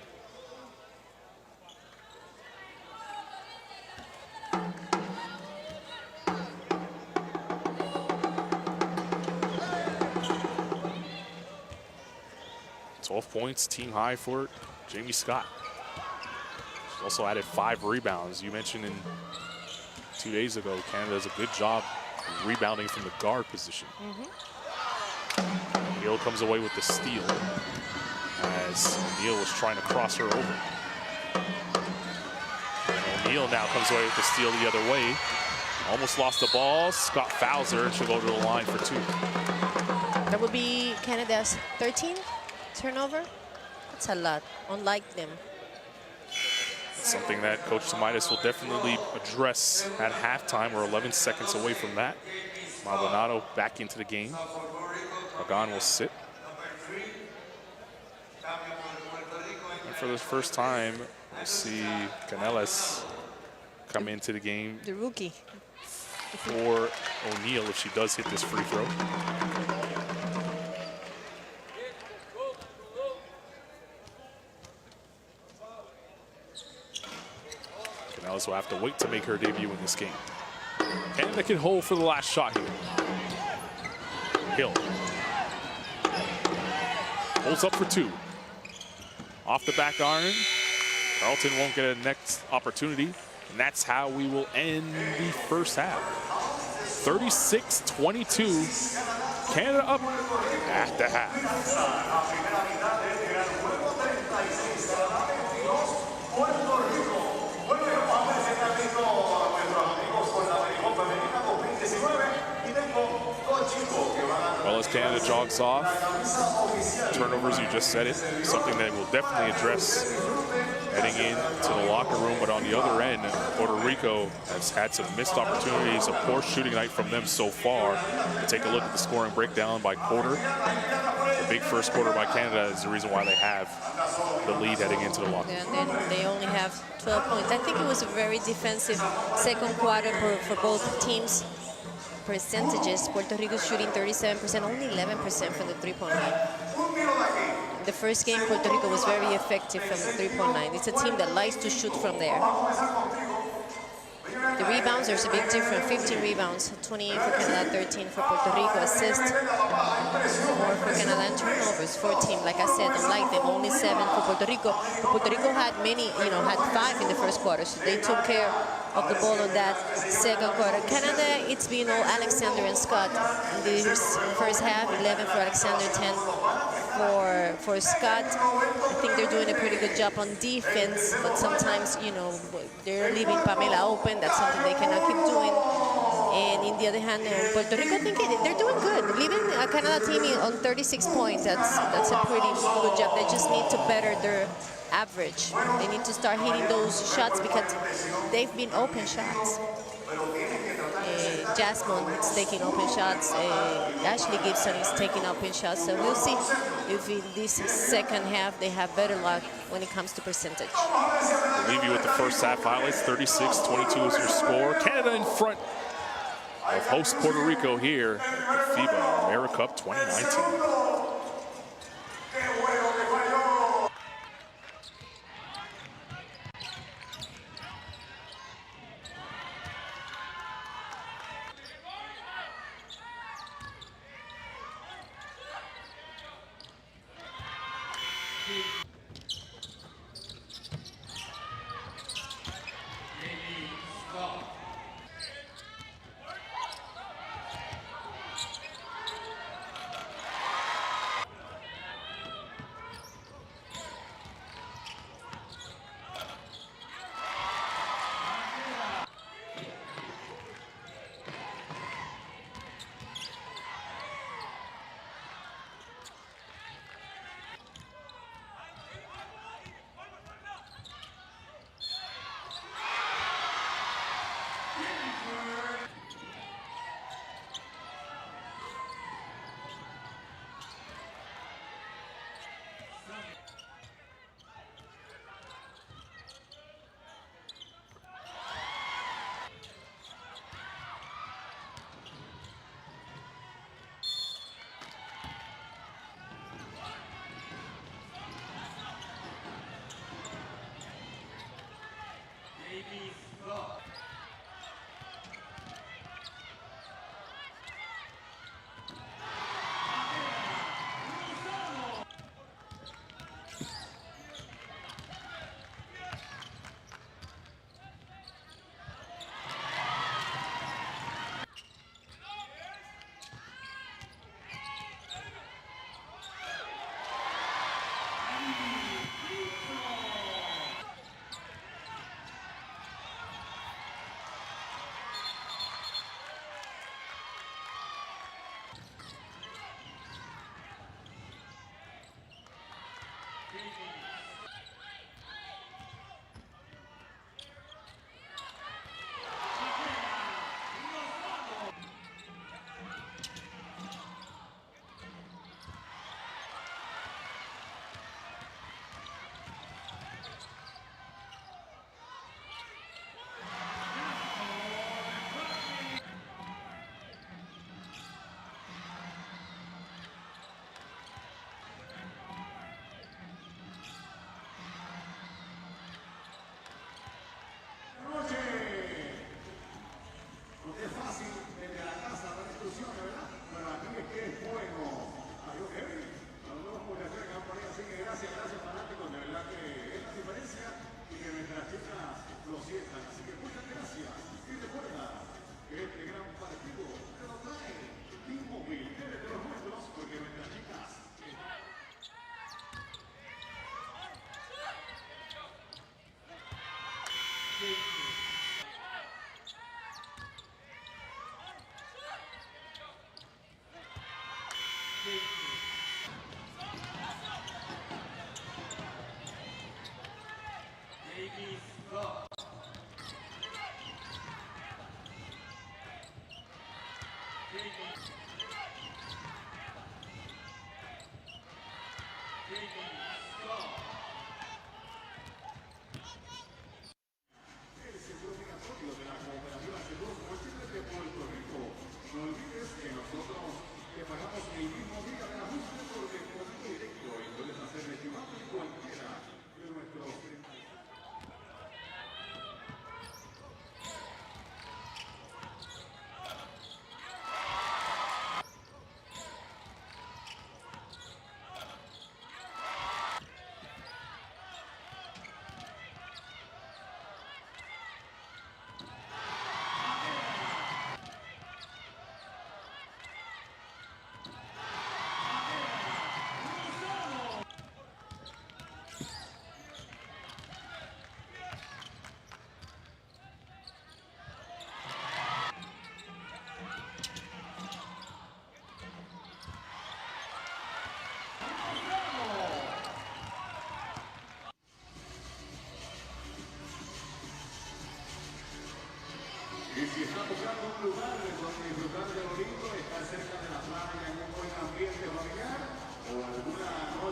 Points, team high for Jamie Scott. She's also added 5 rebounds. You mentioned 2 days ago, Canada does a good job rebounding from the guard position. Neal comes away with the steal as Neal was trying to cross her over. And O'Neill now comes away with the steal the other way. Almost lost the ball. Scott fouls her and she'll go to the line for 2. That would be Canada's 13th turnover. That's a lot, unlike them. Something that Coach Tomaitis will definitely address at halftime. We're 11 seconds away from that. Maldonado back into the game. Pagan will sit. And for the first time, we'll see Canelles come into the game. The rookie. For O'Neill if she does hit this free throw. Canales will have to wait to make her debut in this game. Canada can hold for the last shot here. Hill. Holds up for 2. Off the back iron. Carlton won't get a next opportunity. And that's how we will end the first half. 36-22. Canada up at the half. Well, as Canada jogs off, turnovers, you just said it, something that we'll definitely address heading into the locker room. But on the other end, Puerto Rico has had some missed opportunities, a poor shooting night from them so far. Take a look at the scoring breakdown by quarter. The big first quarter by Canada is the reason why they have the lead heading into the locker room. And then they only have 12 points. I think it was a very defensive second quarter for both teams. Percentages, Puerto Rico shooting 37%, only 11% from the three-point line. The first game, Puerto Rico was very effective from the three-point line. It's a team that likes to shoot from there. The rebounds, there's a big difference. 15 rebounds, 28 for Canada, 13 for Puerto Rico. Assists, more for Canada, and turnovers, 14. Like I said, unlike them, only 7 for Puerto Rico. But Puerto Rico had many, had 5 in the first quarter, so they took care of the ball on that second quarter. Canada, it's been all Alexander and Scott in this first half. 11 for Alexander, 10 for Scott. I think they're doing a pretty good job on defense, but sometimes, they're leaving Pamela open. That's something they cannot keep doing. And in the other hand, Puerto Rico, I think they're doing good. Leaving a Canada team on 36 points, that's a pretty good job. They just need to better their average. They need to start hitting those shots because they've been open shots. Jasmine is taking open shots. Ashley Gibson is taking open shots. So we'll see if in this second half they have better luck when it comes to percentage. We'll leave you with the first half highlights. 36-22 is your score. Canada in front of host Puerto Rico here at FIBA AmeriCup 2019.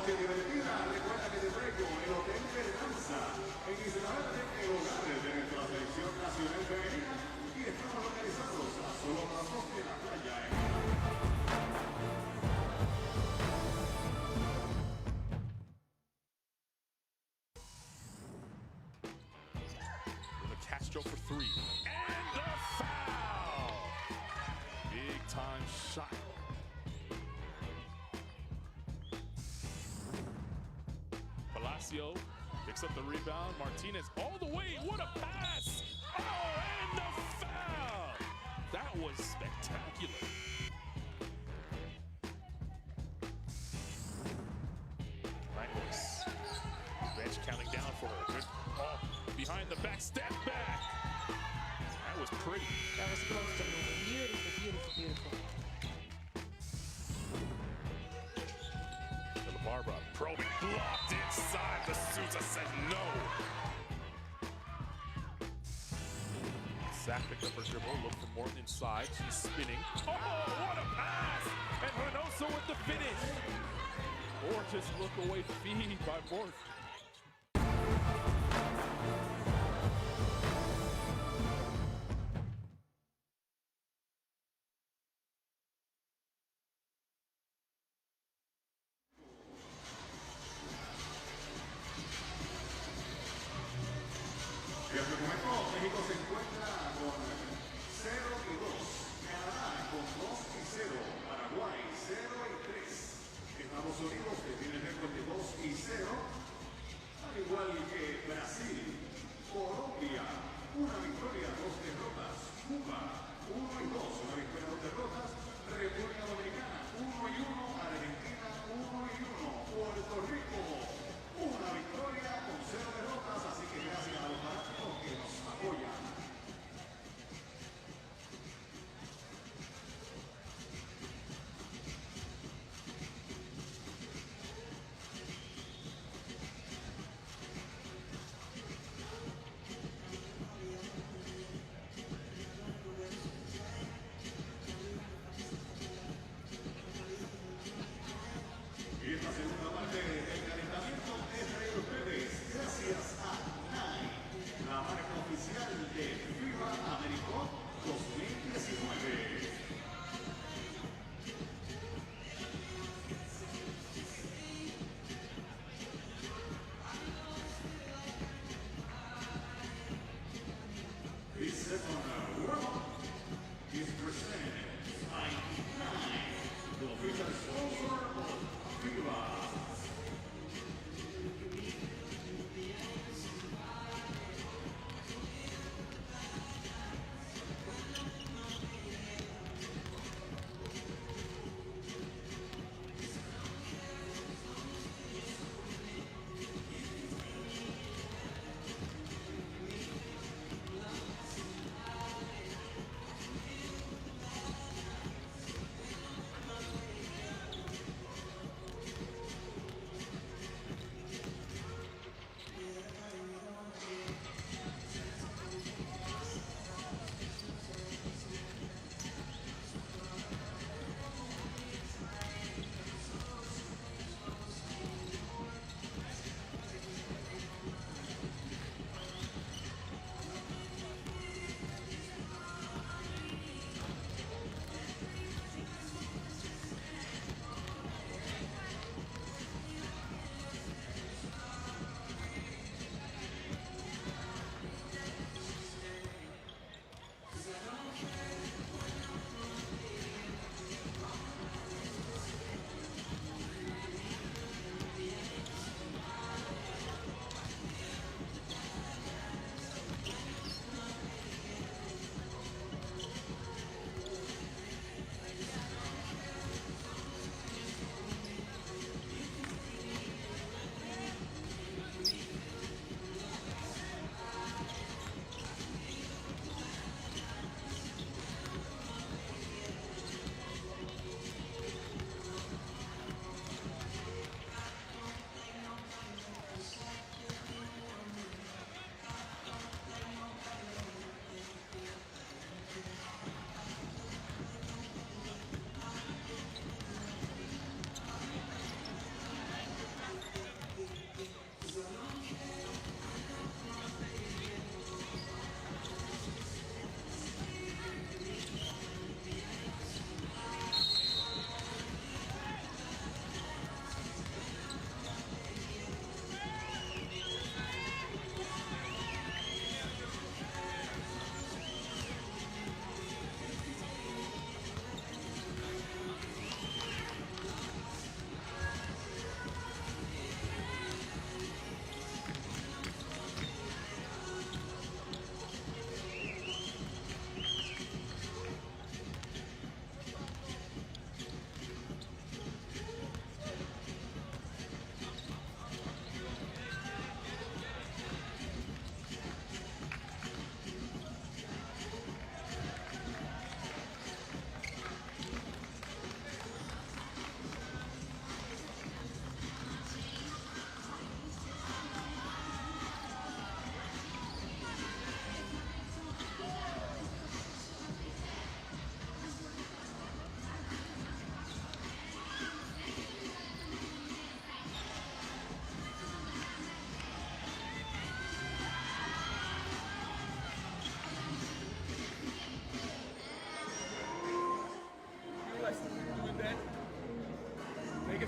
noche divertida. Recuerda que te traigo el Hotel Verdanza en Islande, el hogar de nuestra selección nacional femenina. Y estamos localizados a solo pasos de la playa. Castro for three. And a foul! Big time shot. Palacio picks up the rebound. Martinez all the way. What a pass! Oh, and the foul! That was spectacular. Nice. Bench counting down for her. Good ball behind the back. Step back. That was pretty. That was close to moving. Beautiful, beautiful, beautiful. Barbara probing, blocked inside. The Sousa says no. Zach picked up her dribble, looked for Morton inside. She's spinning. Oh, what a pass! And Reynoso with the finish. Gorgeous look away feed by Morton. En este momento, México se encuentra con 0-2, Canadá con 2-0, Paraguay 0-3, Estados Unidos que tiene récord de 2-0,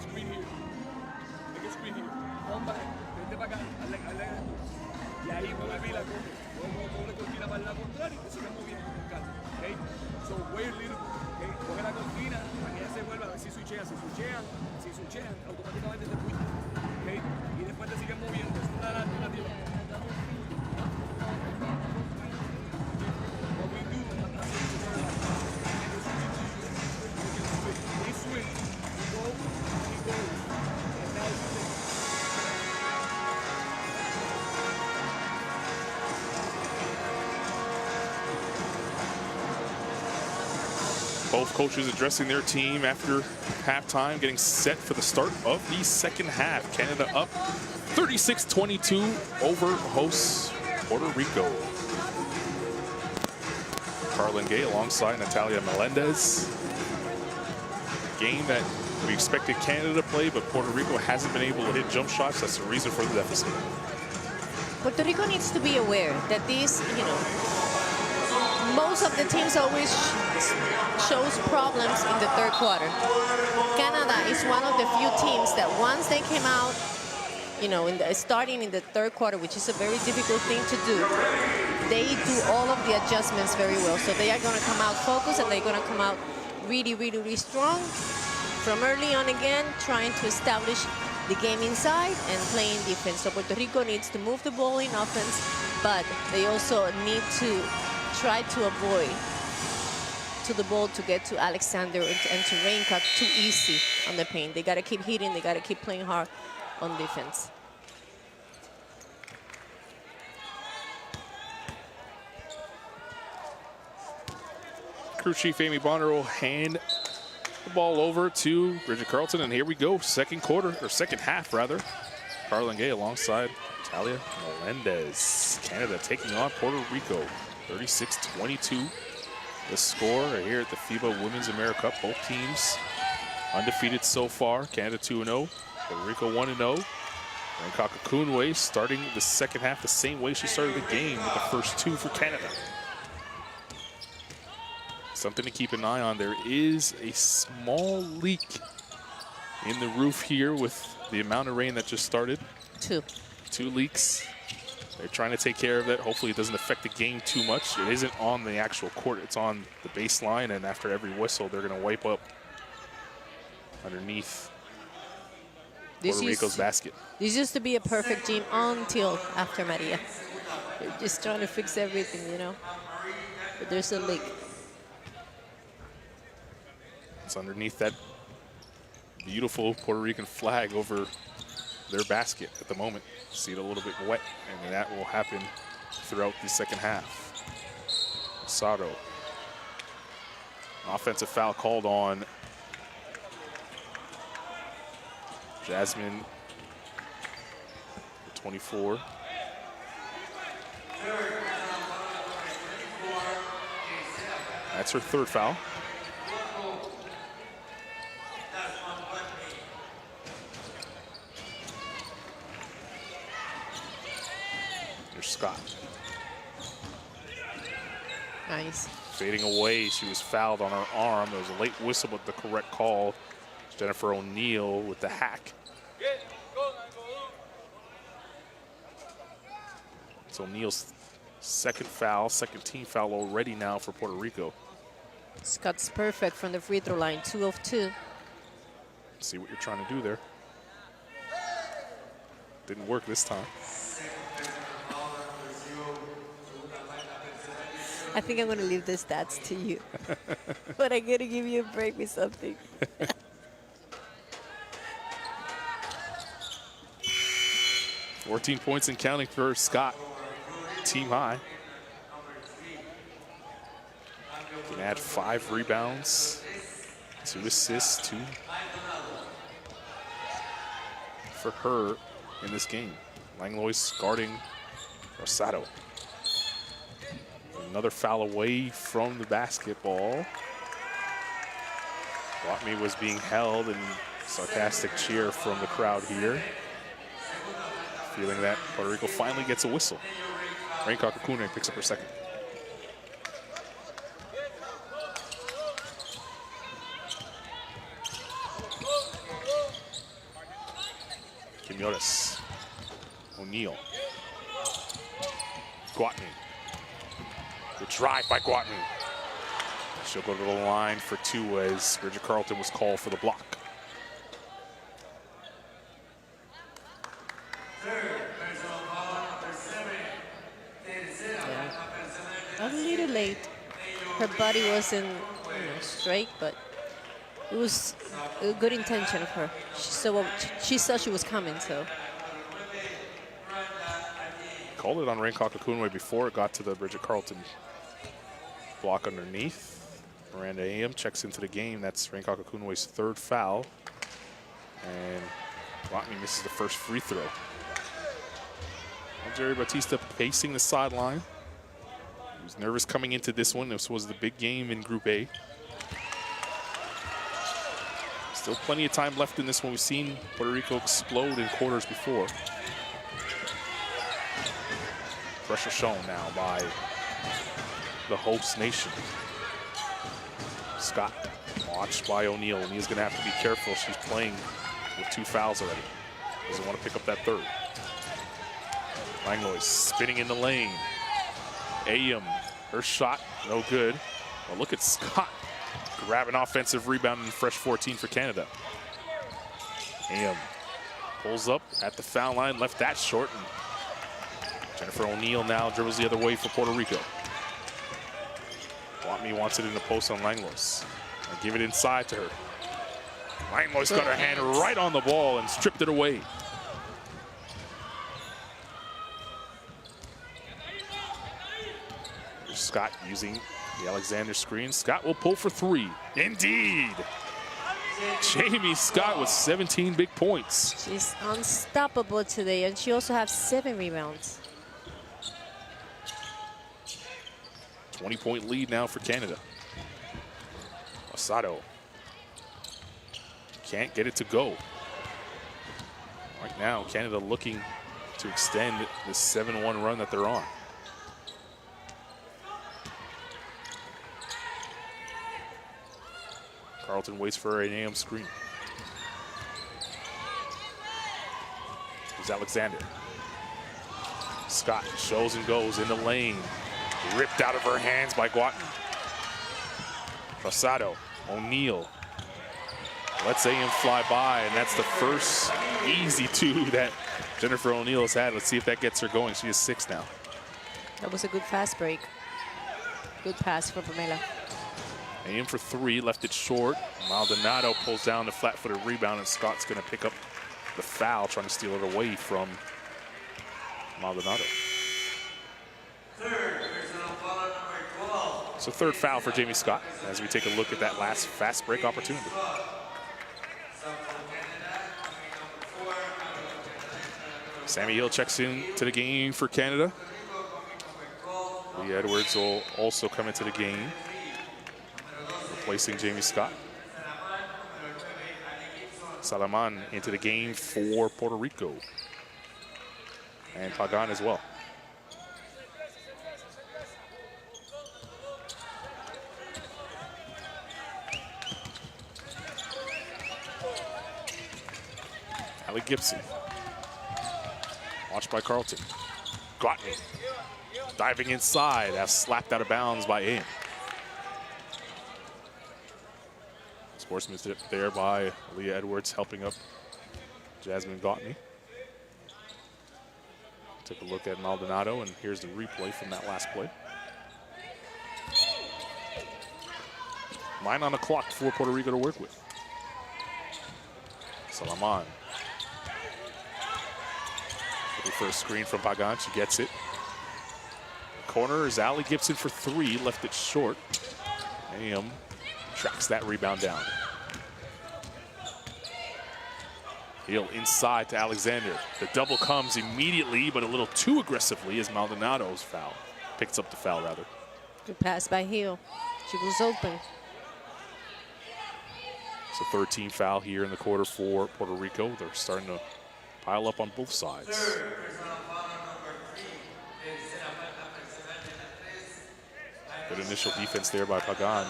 screen here. Make a screen here. Come back. Vente para acá. Hazle esto. Y ahí vuelve y la coge. Doble cortina para el lado contrario y te sigue moviendo con calma. Okay? So, wait a little. Okay? Coge la cortina para que ella se vuelva a ver si switchean. Si switchean, automáticamente te fuiste. Okay? Y después te siguen moviendo. Es una alternativa. What we do, we switch, we go, he goes. And now you take. Both coaches addressing their team after halftime, getting set for the start of the second half. Canada up 36-22 over hosts Puerto Rico. Carlin Gay alongside Natalia Melendez. Game that we expected Canada to play, but Puerto Rico hasn't been able to hit jump shots. That's the reason for the deficit. Puerto Rico needs to be aware that these, most of the teams always shows problems in the third quarter. Canada is one of the few teams that once they came out, starting in the third quarter, which is a very difficult thing to do, they do all of the adjustments very well. So they are going to come out focused, and they're going to come out really, really, really strong from early on again, trying to establish the game inside and playing defense. So Puerto Rico needs to move the ball in offense, but they also need to try to avoid to the ball to get to Alexander and to Rico too easy on the paint. They got to keep hitting. They got to keep playing hard on defense. Crew Chief Amy Bonner will hand the ball over to Bridget Carlton, and here we go. Second half rather. Carlin Gay alongside Natalia Melendez. Canada taking on Puerto Rico. 36-22. The score here at the FIBA Women's AmeriCup. Both teams undefeated so far. Canada 2-0. Puerto Rico 1-0. And Kakunwe starting the second half the same way she started the game with the first two for Canada. Something to keep an eye on. There is a small leak in the roof here with the amount of rain that just started. Two leaks. They're trying to take care of that. Hopefully it doesn't affect the game too much. It isn't on the actual court. It's on the baseline, and after every whistle, they're going to wipe up underneath Puerto Rico's basket. This used to be a perfect game until after Maria. They're just trying to fix everything, But there's a leak. It's underneath that beautiful Puerto Rican flag over their basket at the moment. See it a little bit wet, and that will happen throughout the second half. Sato. Offensive foul called on Jasmine, 24. That's her third foul. Here's Scott. Nice. Fading away, she was fouled on her arm. There was a late whistle, but the correct call. Jennifer O'Neill with the hack. It's O'Neill's second team foul already now for Puerto Rico. Scott's perfect from the free throw line, 2 of 2. See what you're trying to do there. Didn't work this time. I think I'm going to leave the stats to you. But I'm going to give you a break with something. 14 points and counting for Scott. Team high. Can add 5 rebounds, 2 assists, 2 for her in this game. Langlois guarding Rosado. Another foul away from the basketball. Watney was being held, and sarcastic cheer from the crowd here. Feeling that Puerto Rico finally gets a whistle. Rain Kakakune picks up her second. Quinones. O'Neal. Guatney. Good drive by Guatney. She'll go to the line for two as Bridget Carlton was called for the block. A little late. Her body wasn't straight, but it was a good intention of her. She saw she was coming, so. Called it on Rain Kakakunwe before it got to the Bridget Carlton block underneath. Miranda Am checks into the game. That's Rain Kakakunwe's third foul. And Guatney misses the first free throw. Jerry Batista pacing the sideline. He was nervous coming into this one. This was the big game in Group A. Still plenty of time left in this one. We've seen Puerto Rico explode in quarters before. Pressure shown now by the host nation. Scott, watched by O'Neal. O'Neal's gonna have to be careful. She's playing with 2 fouls already. Doesn't want to pick up that third. Langlois spinning in the lane. Ayum, her shot, no good. Well, look at Scott grab an offensive rebound and fresh 14 for Canada. Ayum pulls up at the foul line, left that short. And Jennifer O'Neal now dribbles the other way for Puerto Rico. Guatney wants it in the post on Langlois. And give it inside to her. Langlois got her hand right on the ball and stripped it away. Scott using the Alexander screen. Scott will pull for 3. Indeed. Jamie Scott with 17 big points. She's unstoppable today, and she also has 7 rebounds. 20-point lead now for Canada. Osado can't get it to go. Right now, Canada looking to extend the 7-1 run that they're on. Carlton waits for an AM screen. Here's Alexander. Scott shows and goes in the lane. Ripped out of her hands by Guatney. Rosado, O'Neal. Lets AM fly by, and that's the first easy 2 that Jennifer O'Neal has had. Let's see if that gets her going. She is 6 now. That was a good fast break. Good pass for Pamela. Aim for 3, left it short. Maldonado pulls down the flat-footed rebound, and Scott's going to pick up the foul, trying to steal it away from Maldonado. So third foul for Jamie Scott as we take a look at that last fast break opportunity. Sammy Hill checks in to the game for Canada. Lee Edwards will also come into the game, replacing Jamie Scott. Salaman into the game for Puerto Rico. And Pagan as well. Allie Gibson. Watched by Carlton. Guatney. Diving inside, as slapped out of bounds by Aim. Sportsmanship there by Leah Edwards, helping up Jasmine Guatney. Take a look at Maldonado, and here's the replay from that last play. 9 on the clock for Puerto Rico to work with. Salaman. Looking for a screen from Pagan, she gets it. Corner is Allie Gibson for 3, left it short. Am tracks that rebound down. Hill inside to Alexander. The double comes immediately, but a little too aggressively as Maldonado's foul. Picks up the foul, rather. Good pass by Hill. She was open. It's a 13 foul here in the quarter for Puerto Rico. They're starting to pile up on both sides. Good initial defense there by Pagan.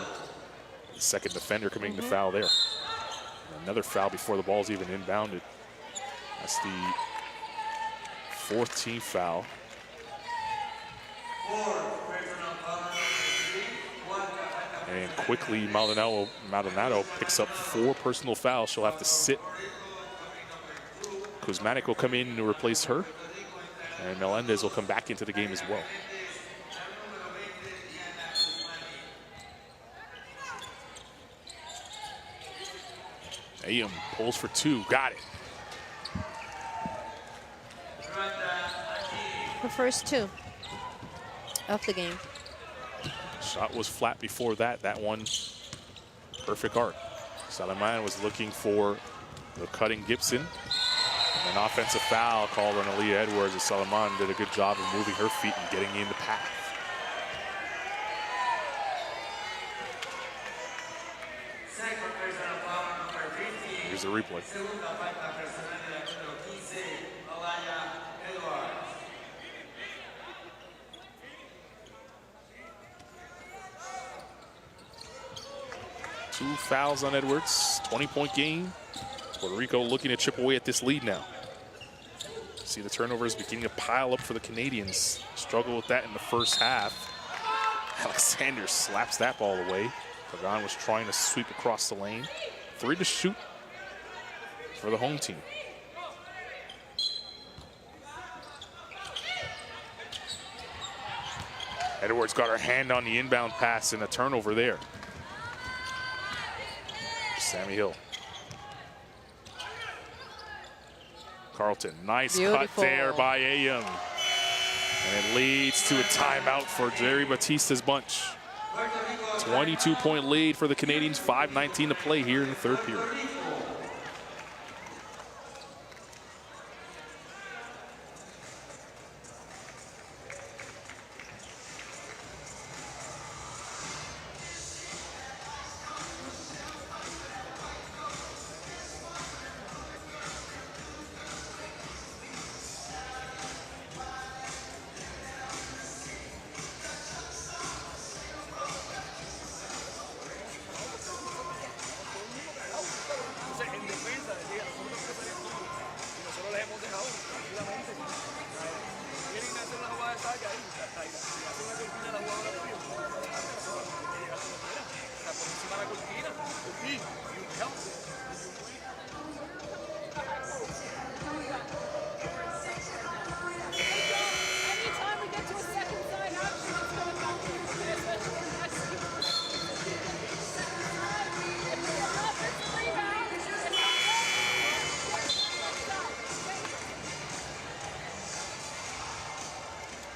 The second defender committing the foul there. And another foul before the ball's even inbounded. That's the 4th team foul. And quickly, Maldonado picks up 4 personal fouls. She'll have to sit. Kuzmanik will come in to replace her. And Melendez will come back into the game as well. Ayam pulls for 2, got it. The first 2 of the game. Shot was flat before that. That one, perfect arc. Salaman was looking for the cutting Gibson. An offensive foul called on Aaliyah Edwards, as Salaman did a good job of moving her feet and getting in the path. Here's the replay. Two fouls on Edwards, 20-point game. Puerto Rico looking to chip away at this lead now. See the turnovers beginning to pile up for the Canadians. Struggle with that in the first half. Alexander slaps that ball away. Pagan was trying to sweep across the lane. 3 to shoot for the home team. Edwards got her hand on the inbound pass and a turnover there. Sammy Hill. Carlton, nice cut there by Ayam. And it leads to a timeout for Jerry Batista's bunch. 22-point lead for the Canadians, 5:19 to play here in the 3rd period.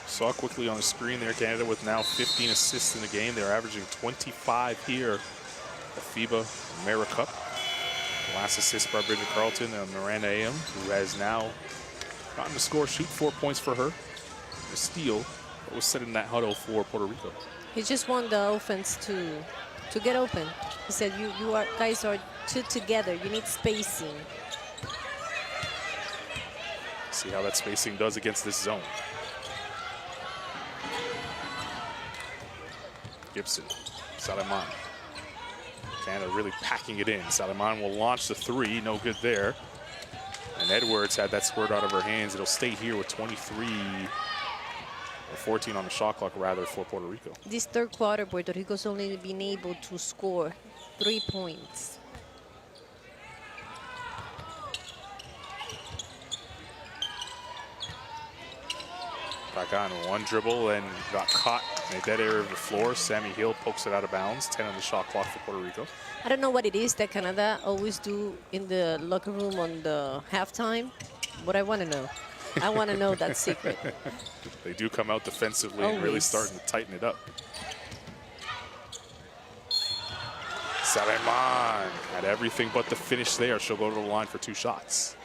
Saw quickly on the screen there, Canada with now 15 assists in the game. They're averaging 25 here at FIBA AmeriCup. Last assist by Bridget Carlton and Miranda Ayam, who has now gotten to score, shoot 4 points for her. A steal, but was set in that huddle for Puerto Rico. He just want the offense to get open. He said, you guys are too together. You need spacing. See how that spacing does against this zone. Gibson, Salaman. Canada really packing it in. Salaman will launch the 3, no good there. And Edwards had that squirt out of her hands. It'll stay here with 23, or 14 on the shot clock rather, for Puerto Rico. This 3rd quarter, Puerto Rico's only been able to score 3 points. Pagan, one dribble and got caught in a dead area of the floor. Sammy Hill pokes it out of bounds. 10 on the shot clock for Puerto Rico. I don't know what it is that Canada always do in the locker room on the halftime, but I want to know. I want to know that secret. They do come out defensively and really starting to tighten it up. Salaman had everything but the finish there. She'll go to the line for 2 shots.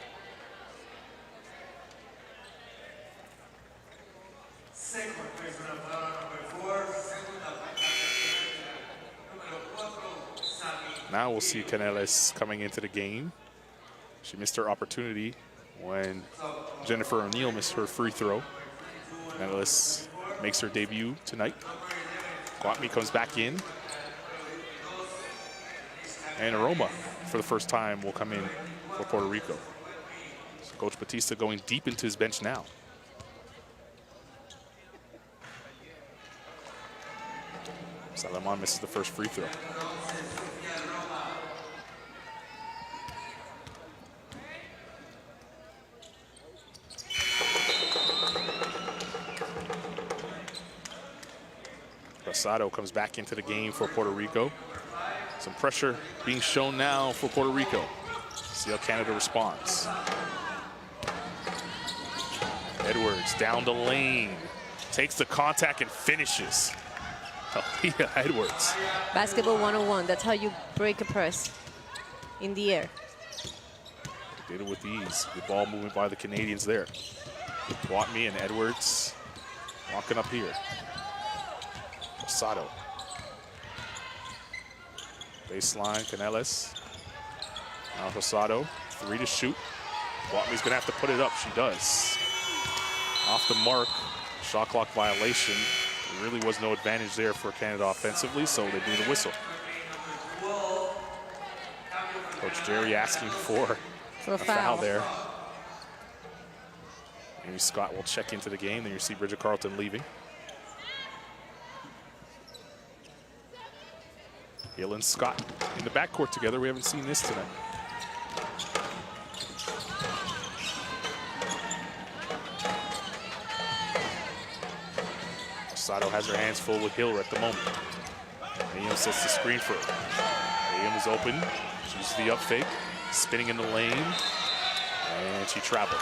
Now we'll see Canales coming into the game. She missed her opportunity when Jennifer O'Neill missed her free throw. Canales makes her debut tonight. Guatmi comes back in. And Aroma, for the first time, will come in for Puerto Rico. So Coach Batista going deep into his bench now. Salaman misses the first free throw. Rosado comes back into the game for Puerto Rico. Some pressure being shown now for Puerto Rico. See how Canada responds. Edwards down the lane. Takes the contact and finishes. Aaliyah Edwards. Basketball 101, that's how you break a press in the air. Did it with ease. The ball movement by the Canadians there. Watney and Edwards walking up here. Rosado. Baseline, Canelles. Now Rosado, 3 to shoot. Watney's gonna have to put it up, she does. Off the mark, shot clock violation. There really was no advantage there for Canada offensively, so they blew the whistle. Coach Jerry asking for a foul there. Maybe Scott will check into the game, then you see Bridget Carleton leaving. Hill and Scott in the backcourt together. We haven't seen this tonight. Sato has her hands full with Hill at the moment. Ayum sets the screen for her. Ayum is open. She uses the up fake, spinning in the lane, and she traveled.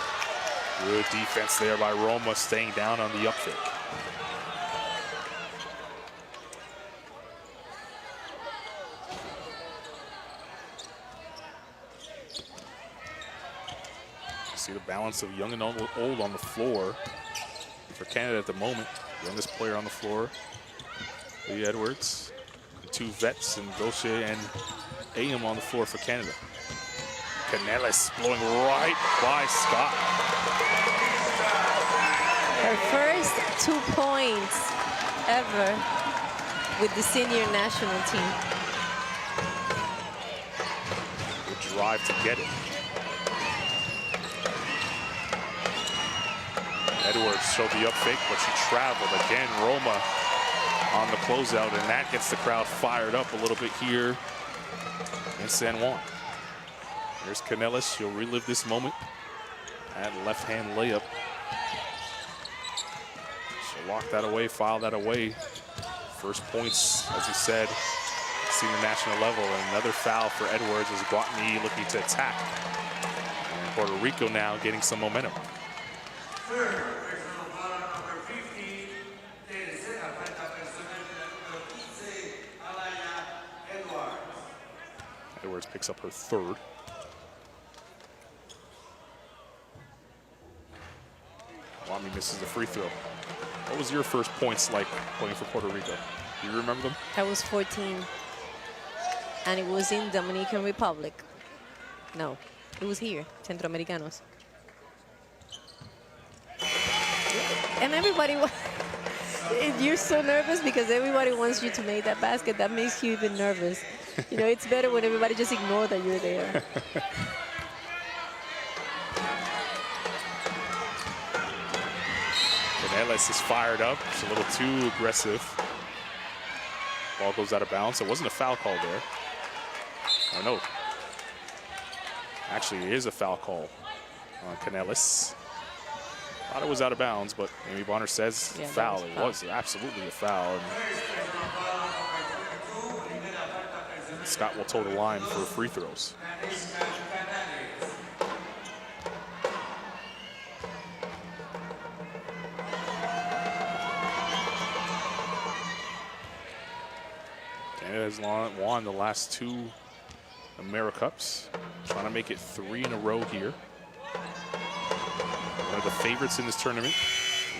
Good defense there by Roma, staying down on the up fake. See the balance of young and old on the floor for Canada at the moment. Youngest player on the floor, Lee Edwards. The 2 vets, and Gaucher and Ayum on the floor for Canada. Canelles blowing right by Scott. Her first 2 points ever with the senior national team. Good drive to get it. Edwards showed the up fake, but she traveled. Again, Roma on the closeout, and that gets the crowd fired up a little bit here in San Juan. Here's Canelles. She'll relive this moment. That left-hand layup. She'll lock that away, file that away. First points, as you said, senior national level. And another foul for Edwards as Guatney looking to attack. And Puerto Rico now getting some momentum. Edwards picks up her 3rd. Wami misses the free throw. What was your first points like playing for Puerto Rico? Do you remember them? I was 14, and it was in Dominican Republic. No, it was here, Centroamericanos. And everybody, you're so nervous because everybody wants you to make that basket. That makes you even nervous. You know, it's better when everybody just ignores that you're there. Canelles is fired up. She's a little too aggressive. Ball goes out of bounds. It wasn't a foul call there. Oh, no. Actually, it is a foul call on Canelles. Thought it was out of bounds, but Amy Bonner says foul. It was absolutely a foul. And Scott will toe the line for free throws. Canada has won the last 2 AmeriCups. Trying to make it 3 in a row here. One of the favorites in this tournament.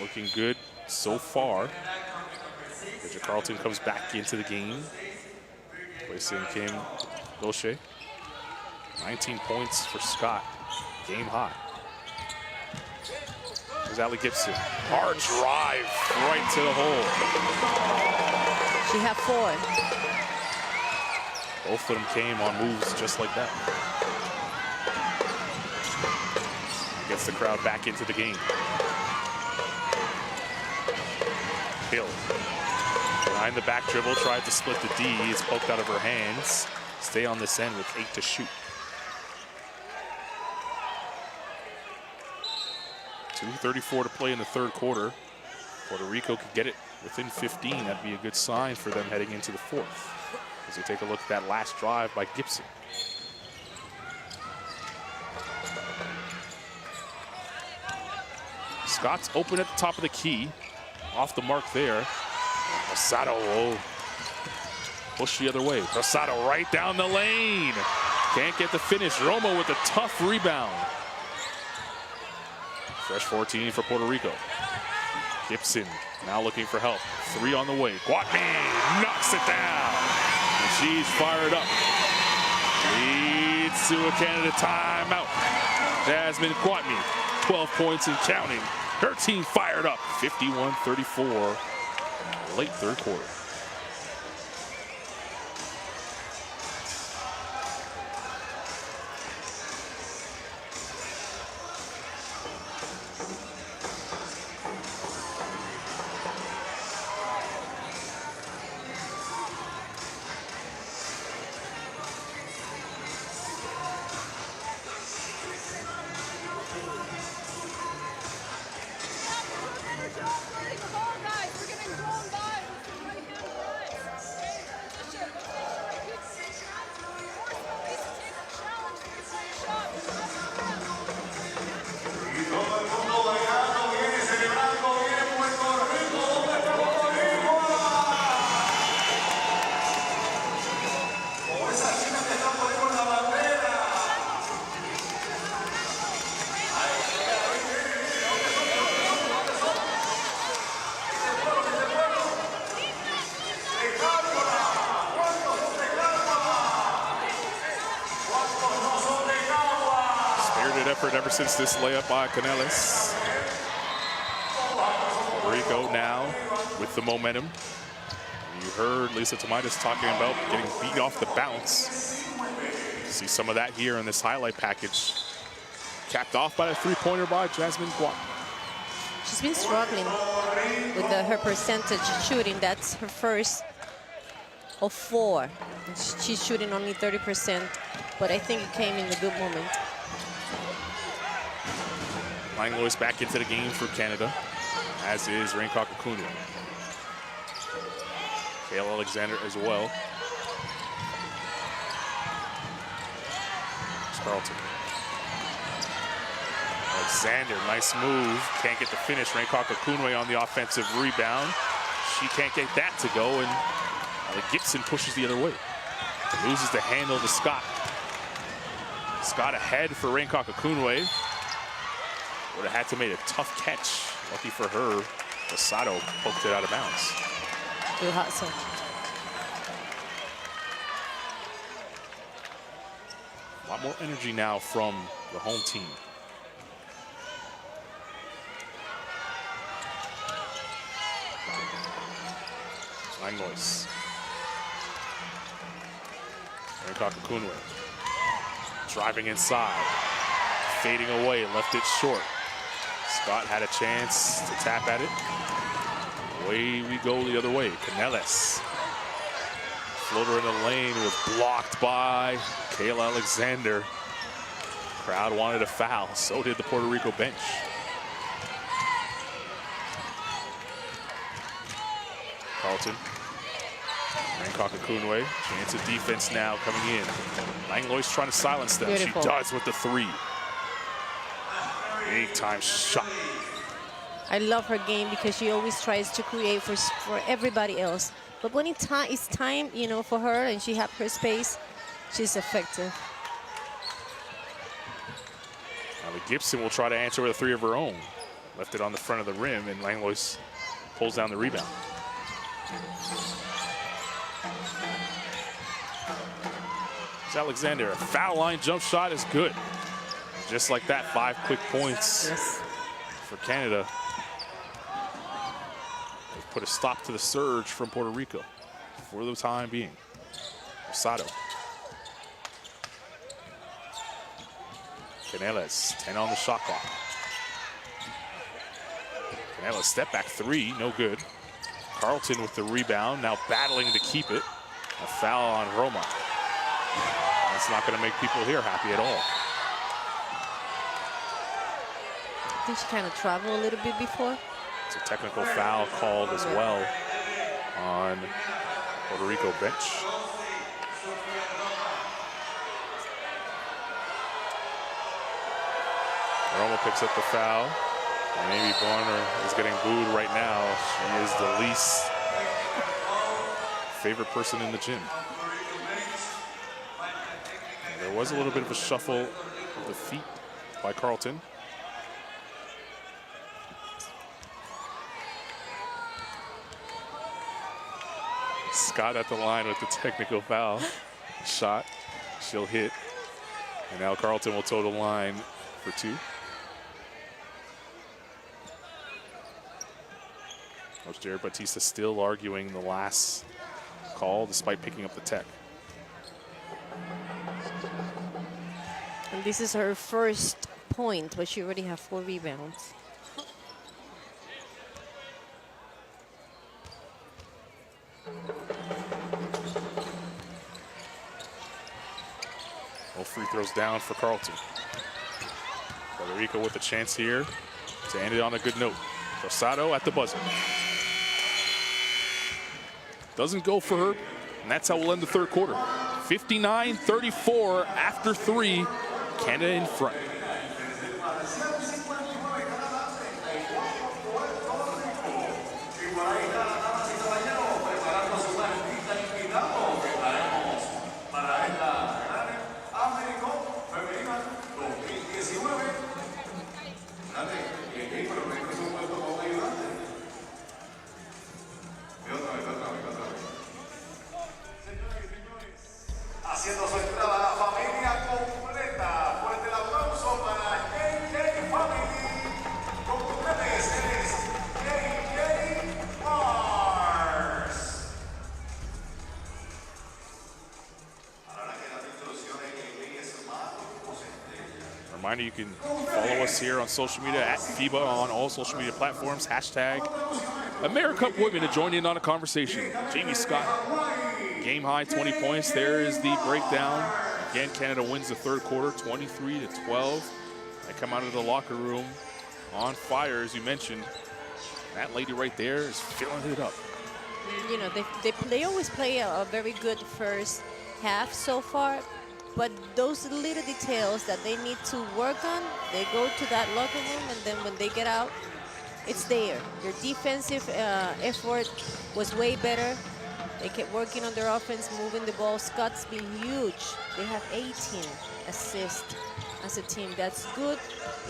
Looking good so far. Bridget Carleton comes back into the game. Placing Kim Gaucher. 19 points for Scott. Game high. There's Allie Gibson. Hard drive right to the hole. She had 4. Both of them came on moves just like that. gets the crowd back into the game. Hill. Behind the back dribble, tried to split the D. It's poked out of her hands. Stay on this end with 8 to shoot. 2:34 to play in the third quarter. Puerto Rico could get it within 15. That'd be a good sign for them heading into the fourth. As we take a look at that last drive by Gibson. Scott's open at the top of the key. Off the mark there. Rosado, oh. Push the other way. Rosado right down the lane. Can't get the finish. Romo with a tough rebound. Fresh 14 for Puerto Rico. Gibson now looking for help. 3 on the way. Guatney knocks it down. And she's fired up. Leads to a Canada timeout. Jasmine Guatney, 12 points and counting. Her team fired up. 51-34, late third quarter. Ever since this layup by Canales. Rico now with the momentum. You heard Lisa Tomaitis talking about getting beat off the bounce. See some of that here in this highlight package. Capped off by a three-pointer by Jasmine Guat. She's been struggling with her percentage shooting. That's her first of 4. She's shooting only 30%, but I think it came in a good moment. Langlois back into the game for Canada, as is Raincock Akunu. Kale Alexander as well. Carlton. Alexander, nice move. Can't get the finish. Raincock Akunwe on the offensive rebound. She can't get that to go, and Gibson pushes the other way. Loses the handle to Scott. Scott ahead for Raincock Akunwe. Would have had to make a tough catch. Lucky for her, Rosado poked it out of bounds. Good hustle. A lot more energy now from the home team. Langlois. Raincock Akunwe. Driving inside. Fading away, left it short. Scott had a chance to tap at it. Away we go the other way. Canales. Floater in the lane was blocked by Kayla Alexander. Crowd wanted a foul. So did the Puerto Rico bench. Carlton. Raincock Akunwe. Chance of defense now coming in. Langlois trying to silence them. Beautiful. She does with the 3. Big time shot. I love her game because she always tries to create for everybody else. But when it's time, you know, for her and she has her space, she's effective. Now Gibson will try to answer with a 3 of her own. Left it on the front of the rim, and Langlois pulls down the rebound. It's Alexander. A foul line jump shot is good. Just like that, 5 quick points for Canada. They've put a stop to the surge from Puerto Rico for the time being. Rosado. Canales, 10 on the shot clock. Canales, step back three, no good. Carlton with the rebound, now battling to keep it. A foul on Roma. That's not going to make people here happy at all. I think she kind of traveled a little bit before. It's a technical foul called as well on Puerto Rico bench. Roma picks up the foul. And Amy Bonner is getting booed right now. She is the least favorite person in the gym. And there was a little bit of a shuffle of the feet by Carlton. Scott at the line with the technical foul shot. She'll hit. And now Carlton will toe the line for two. Coach Jared Batista still arguing the last call despite picking up the tech. And this is her first point, but she already has 4 rebounds. No free throws down for Carlton. Puerto Rico with a chance here to end it on a good note. Rosado at the buzzer. Doesn't go for her, and that's how we'll end the third quarter. 59-34 after 3, Canada in front. Haciendo su entrada la familia completa. Fuerte el aplauso para KK Family. Con ustedes es KK Mars. Ahora que las instrucciones KK es malo como se estrella. Reminder, you can follow us here on social media at FIBA on all social media platforms. Hashtag AmeriCup Women to join in on a conversation. Jamie Scott, game high 20 points. There is the breakdown. Again, Canada wins the third quarter, 23-12. They come out of the locker room on fire, as you mentioned. That lady right there is filling it up. You know, they always play a very good first half so far, but those little details that they need to work on, they go to that locker room, and then when they get out, it's there. Their defensive effort was way better. They kept working on their offense, moving the ball. Scott's been huge. They have 18 assists as a team. That's good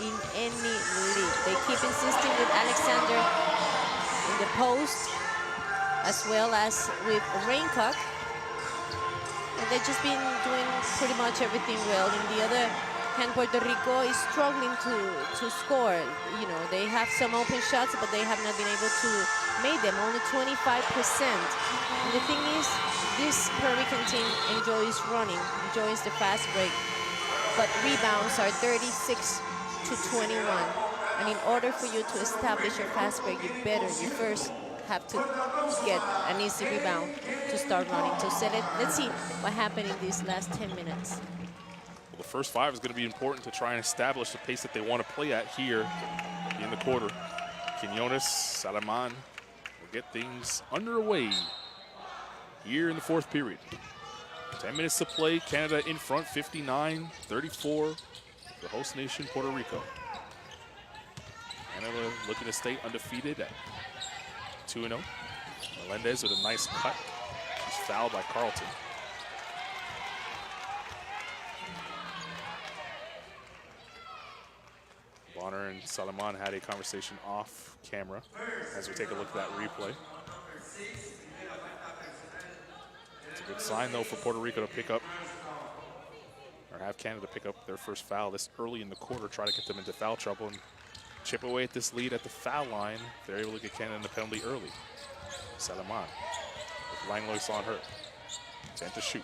in any league. They keep insisting with Alexander in the post, as well as with Raincock. And they've just been doing pretty much everything well. In the other hand, Puerto Rico is struggling to score. You know, they have some open shots, but they have not been able to make them, only 25%. And the thing is, this Puerto Rican team enjoys running, enjoys the fast break, but rebounds are 36-21. And in order for you to establish your fast break, you first have to get an easy rebound to start running. So let's see what happened in these last 10 minutes. Well, the first 5 is going to be important to try and establish the pace that they want to play at here in the quarter. Quinones, Salaman will get things underway here in the fourth period. 10 minutes to play. Canada in front, 59-34. The host nation, Puerto Rico. Canada looking to stay undefeated at 2-0. Melendez with a nice cut. He's fouled by Carlton. Bonner and Salaman had a conversation off camera as we take a look at that replay. It's a good sign, though, for Puerto Rico to pick up, or have Canada pick up their first foul this early in the quarter, try to get them into foul trouble and chip away at this lead at the foul line. They're able to get Canada in the penalty early. Salaman with Langlois on her. 10 to shoot.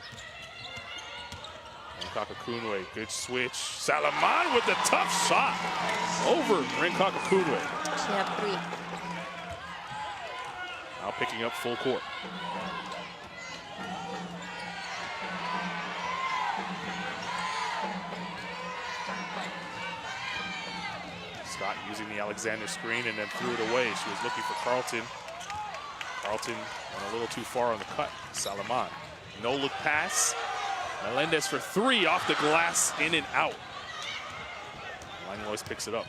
Rincock-Akunwe, good switch. Salaman with the tough shot over Rincock-Akunwe. She had 3. Now picking up full court. Scott using the Alexander screen and then threw it away. She was looking for Carlton. Carlton went a little too far on the cut. Salaman, no look pass. Melendez for 3 off the glass, in and out. Langlois picks it up.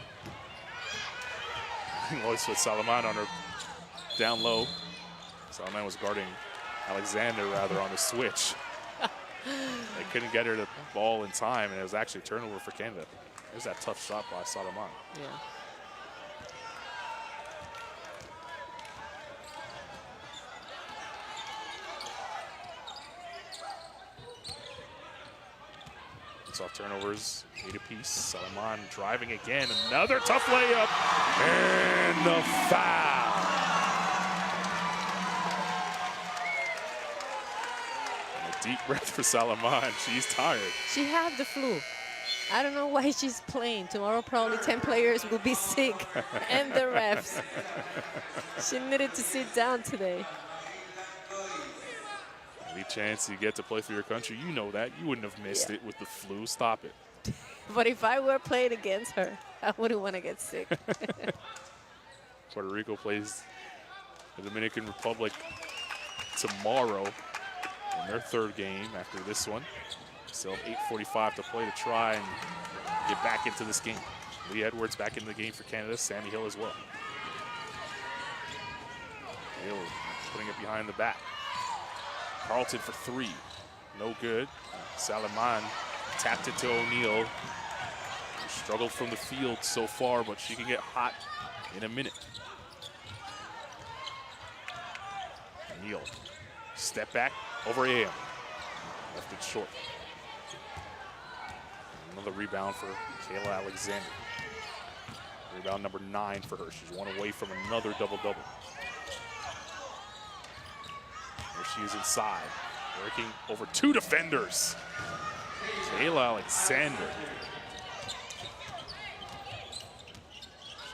Langlois with Salaman on her down low. Salaman was guarding Alexander rather on the switch. They couldn't get her the ball in time, and it was actually a turnover for Canada. There's that tough shot by Salaman. Yeah. Soft turnovers, 8 apiece. Salaman driving again. Another tough layup. And the foul. And a deep breath for Salaman. She's tired. She had the flu. I don't know why she's playing. Tomorrow probably 10 players will be sick and the refs. She needed to sit down today. Any chance you get to play for your country, you know that. You wouldn't have missed it with the flu. Stop it. But if I were playing against her, I wouldn't want to get sick. Puerto Rico plays the Dominican Republic tomorrow in their 3rd game after this one. Still 8:45 to play to try and get back into this game. Lee Edwards back into the game for Canada. Sammy Hill as well. Hill putting it behind the back. Carlton for 3. No good. Salaman tapped it to O'Neal. Struggled from the field so far, but she can get hot in a minute. O'Neal. Step back over AM. Left it short. Another rebound for Kayla Alexander. Rebound number 9 for her. She's 1 away from another double-double. There she is inside, working over 2 defenders. Kayla Alexander.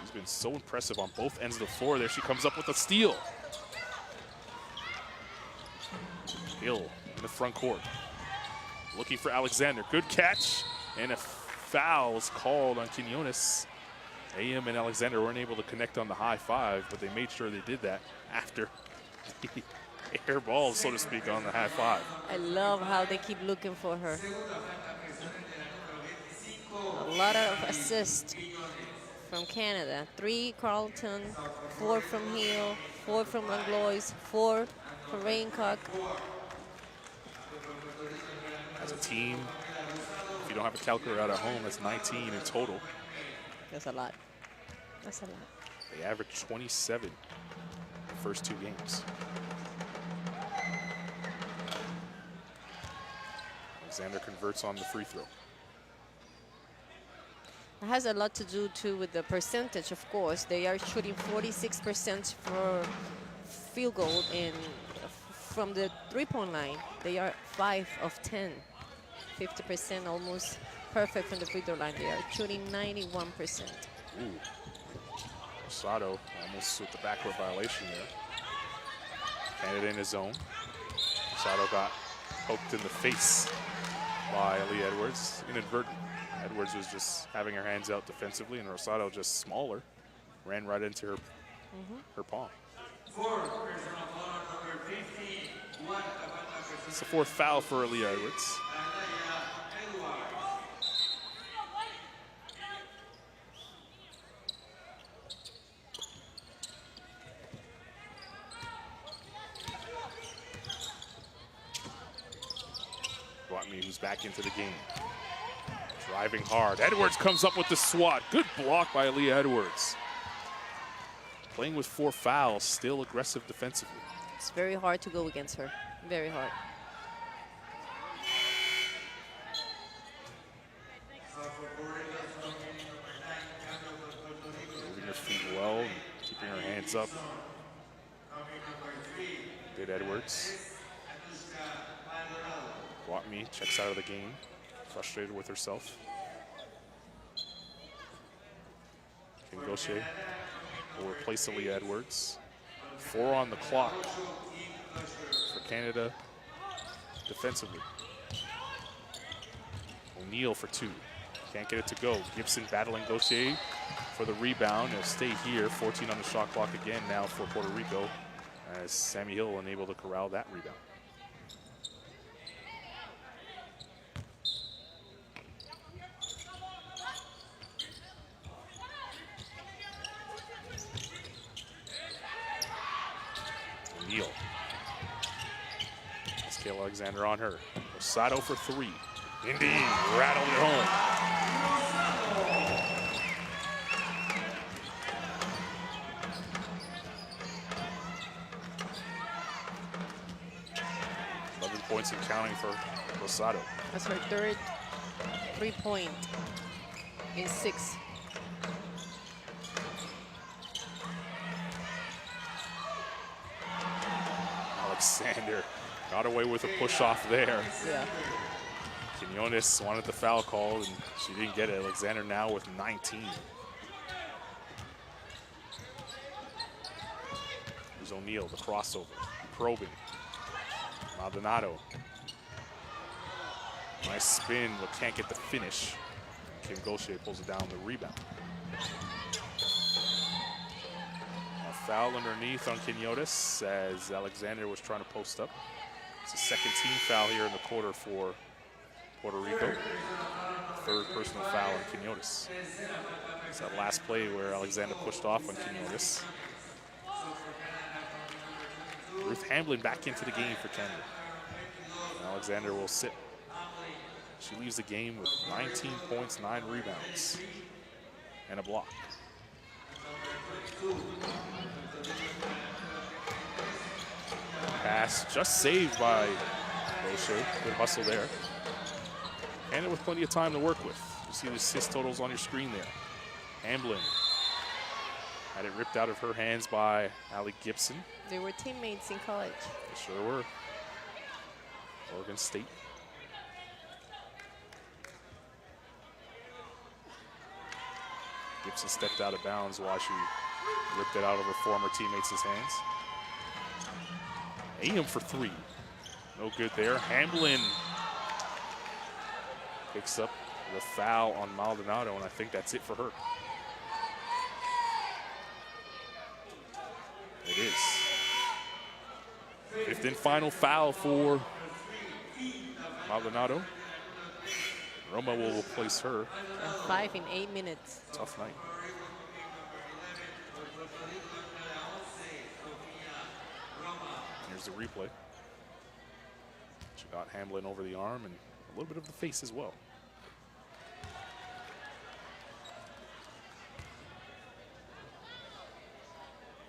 She's been so impressive on both ends of the floor. There she comes up with a steal. Hill in the front court. Looking for Alexander. Good catch. And a foul is called on Quinones. AM and Alexander weren't able to connect on the high 5, but they made sure they did that after the air ball, so to speak, on the high 5. I love how they keep looking for her. A lot of assists from Canada. 3 Carlton, 4 from Hill, 4 from Langlois, 4 from Raincock. As a team, if you don't have a calculator out at home, that's 19 in total. That's a lot. That's a lot. They averaged 27 the first 2 games. Alexander converts on the free throw. It has a lot to do too with the percentage, of course. They are shooting 46% for field goal, and from the 3-point line, they are 5 of 10. 50% almost perfect from the free throw line. They are shooting 91%. Ooh. Rosado almost with the backcourt violation there. Canada in his zone. Rosado got poked in the face by Lee Edwards. Inadvertent. Edwards was just having her hands out defensively, and Rosado, just smaller, ran right into her, her palm. It's the 4th foul for Lee Edwards. Who's back into the game. Driving hard. Edwards comes up with the swat. Good block by Lee Edwards. Playing with 4 fouls, still aggressive defensively. It's very hard to go against her. Very hard. Moving her feet well, and keeping her hands up. Did Edwards. Watney checks out of the game frustrated with herself. Kim Gaucher will replace Aaliyah Edwards. 4 on the clock for Canada defensively. O'Neal for 2. Can't get it to go. Gibson battling Gaucher for the rebound. He'll stay here. 14 on the shot clock again now for Puerto Rico, as Sammy Hill unable to corral that rebound. O'Neal. That's Kayla Alexander on her. Rosado for 3. Indeed, rattled it home. Points and counting for Rosado. That's her third 3-point in 6. Alexander got away with a push off there. Yeah. Quinones wanted the foul call and she didn't get it. Alexander now with 19. There's O'Neal, the crossover, probing. Maldonado. Nice spin, but can't get the finish. Kim Gaucher pulls it down the rebound. A foul underneath on Quinones as Alexander was trying to post up. It's a second team foul here in the quarter for Puerto Rico. Third personal foul on Quinones. It's that last play where Alexander pushed off on Quinones. Ruth Hamblin back into the game for Canada. Alexander will sit. She leaves the game with 19 points, 9 rebounds, and a block. Pass just saved by Gaucher. Good hustle there. Canada with plenty of time to work with. You see the assist totals on your screen there. Hamblin had it ripped out of her hands by Allie Gibson. They were teammates in college. They sure were. Oregon State. Gibson stepped out of bounds while she ripped it out of her former teammates' hands. Aim for 3. No good there. Hamblin picks up the foul on Maldonado, and I think that's it for her. It is. 5th and final foul for Maldonado. Roma will replace her. And 5 in 8 minutes. Tough night. Here's the replay. She got Hamblin over the arm and a little bit of the face as well.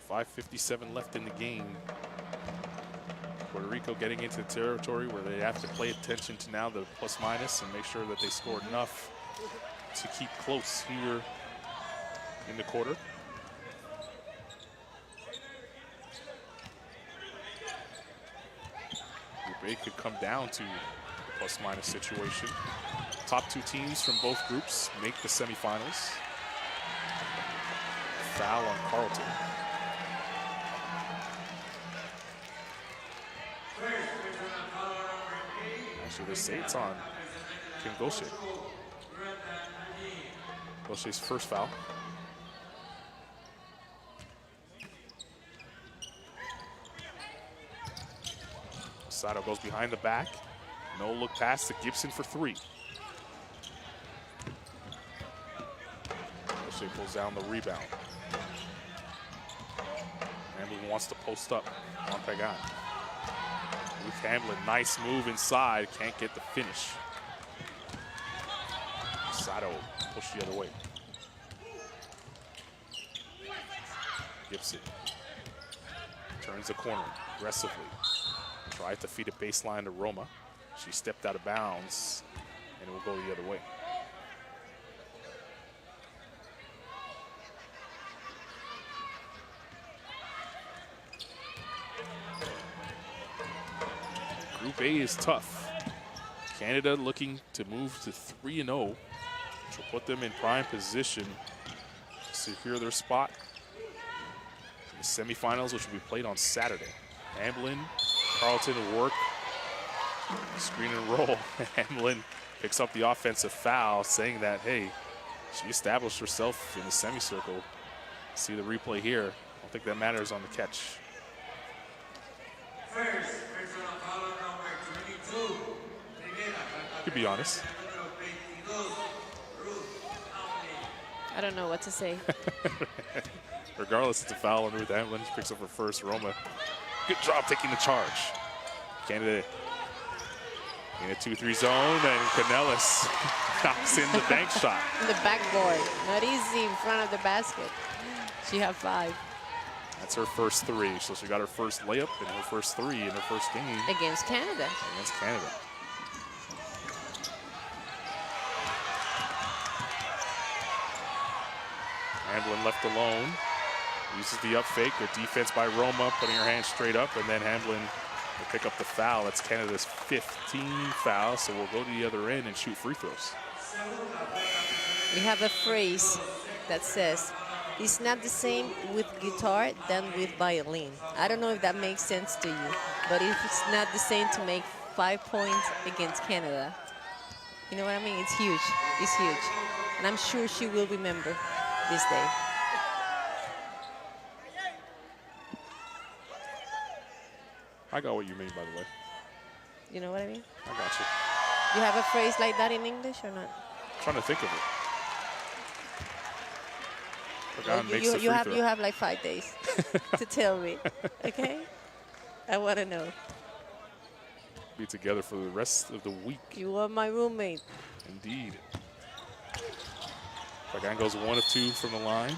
.557 left in the game. Puerto Rico getting into the territory where they have to pay attention to now the plus minus and make sure that they scored enough to keep close here in the quarter. Group A could come down to the plus minus situation. Top 2 teams from both groups make the semifinals. Foul on Carlton. Actually, they say it's on Kim Gaucher. Gaucher's first foul. Sato goes behind the back. No look pass to Gibson for 3. Gaucher pulls down the rebound. Hamblin wants to post up on Pagan. Ruth Hamblin, nice move inside, can't get the finish. Sato pushed the other way. Gibson turns the corner aggressively. Tried to feed a baseline to Roma. She stepped out of bounds and it will go the other way. Group A is tough. Canada looking to move to 3-0, which will put them in prime position to secure their spot in the semifinals, which will be played on Saturday. Hamblin, Carlton work, screen and roll. Hamblin picks up the offensive foul, saying that, hey, she established herself in the semicircle. See the replay here. I don't think that matters on the catch. To be honest. I don't know what to say. Regardless, it's a foul on Ruth Hamblin. She picks up her first. Roma, good job taking the charge. Canada in a 2-3 zone, and Canellis knocks in the bank shot. The backboard, not easy in front of the basket. She had 5. That's her first 3, so she got her first layup and her first 3 in her first game. Against Canada. Against Canada. Hamblin left alone. Uses the up fake. Good defense by Roma, putting her hands straight up, and then Hamblin will pick up the foul. That's Canada's 15th foul, so we'll go to the other end and shoot free throws. We have a phrase that says, it's not the same with guitar than with violin. I don't know if that makes sense to you, but if it's not the same to make 5 points against Canada, you know what I mean? It's huge. It's huge. And I'm sure she will remember this day. I got what you mean, by the way. You know what I mean? I got you. You have a phrase like that in English or not? I'm trying to think of it. You have like 5 days to tell me, okay? I want to know. Be together for the rest of the week. You are my roommate. Indeed. Pagan goes 1 of 2 from the line.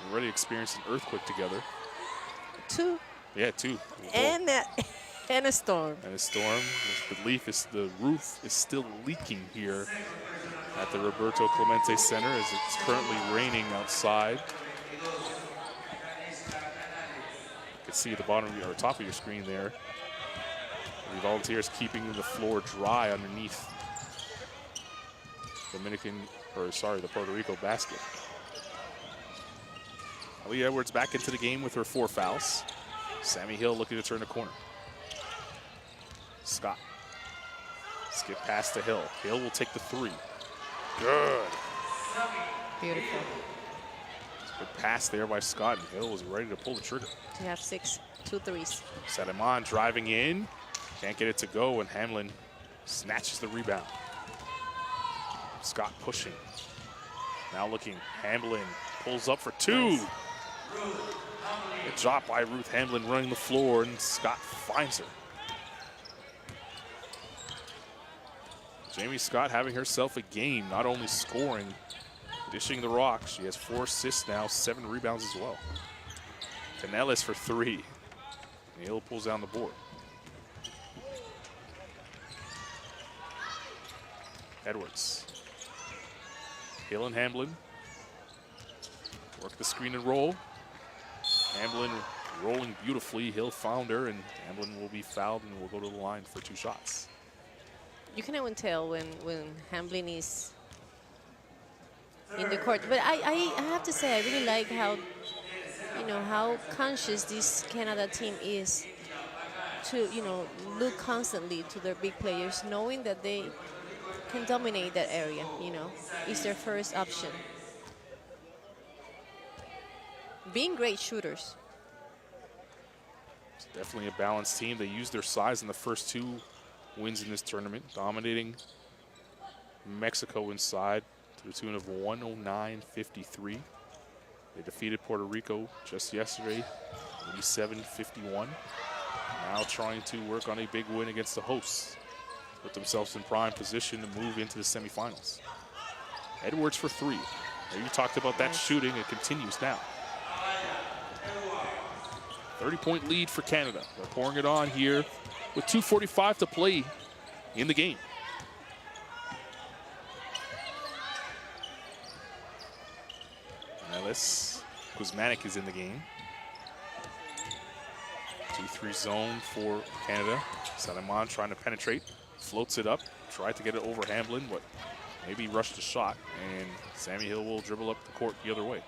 We've already experienced an earthquake together. 2? Yeah, 2. And a storm. And a storm. The roof is still leaking here at the Roberto Clemente Center as it's currently raining outside. You can see at the bottom of your, or top of your screen there, the volunteers keeping the floor dry underneath the Puerto Rico basket. Ali Edwards back into the game with her 4 fouls. Sammy Hill looking to turn the corner. Scott. Skip past to Hill. Hill will take the 3. Good. Beautiful. Good pass there by Scott, and Hill was ready to pull the trigger. You have 6, 2 threes. Set him on, driving in. Can't get it to go, and Hamblin snatches the rebound. Scott pushing. Now looking, Hamblin pulls up for 2. Nice. A drop by Ruth Hamblin running the floor, and Scott finds her. Jamie Scott having herself a game, not only scoring, dishing the rock. She has 4 assists now, 7 rebounds as well. Canellis for 3. Hill pulls down the board. Edwards. Hill and Hamblin work the screen and roll. Hamblin rolling beautifully. Hill found her, and Hamblin will be fouled and will go to the line for 2 shots. You can even tell when Hamblin is in the court. But I have to say, I really like how, how conscious this Canada team is to, look constantly to their big players, knowing that they can dominate that area, It's their first option. Being great shooters. It's definitely a balanced team. They used their size in the first 2 wins in this tournament, dominating Mexico inside to the tune of 109-53. They defeated Puerto Rico just yesterday, 87-51. Now trying to work on a big win against the hosts. Put themselves in prime position to move into the semifinals. Edwards for 3. Now you talked about that shooting. It continues now. 30-point lead for Canada. They're pouring it on here with 2:45 to play in the game. Ellis Kuzmanik is in the game. 2-3 zone for Canada. Salamon trying to penetrate. floats it up, tried to get it over Hamblin, but maybe rushed the shot, and Sammy Hill will dribble up the court the other way.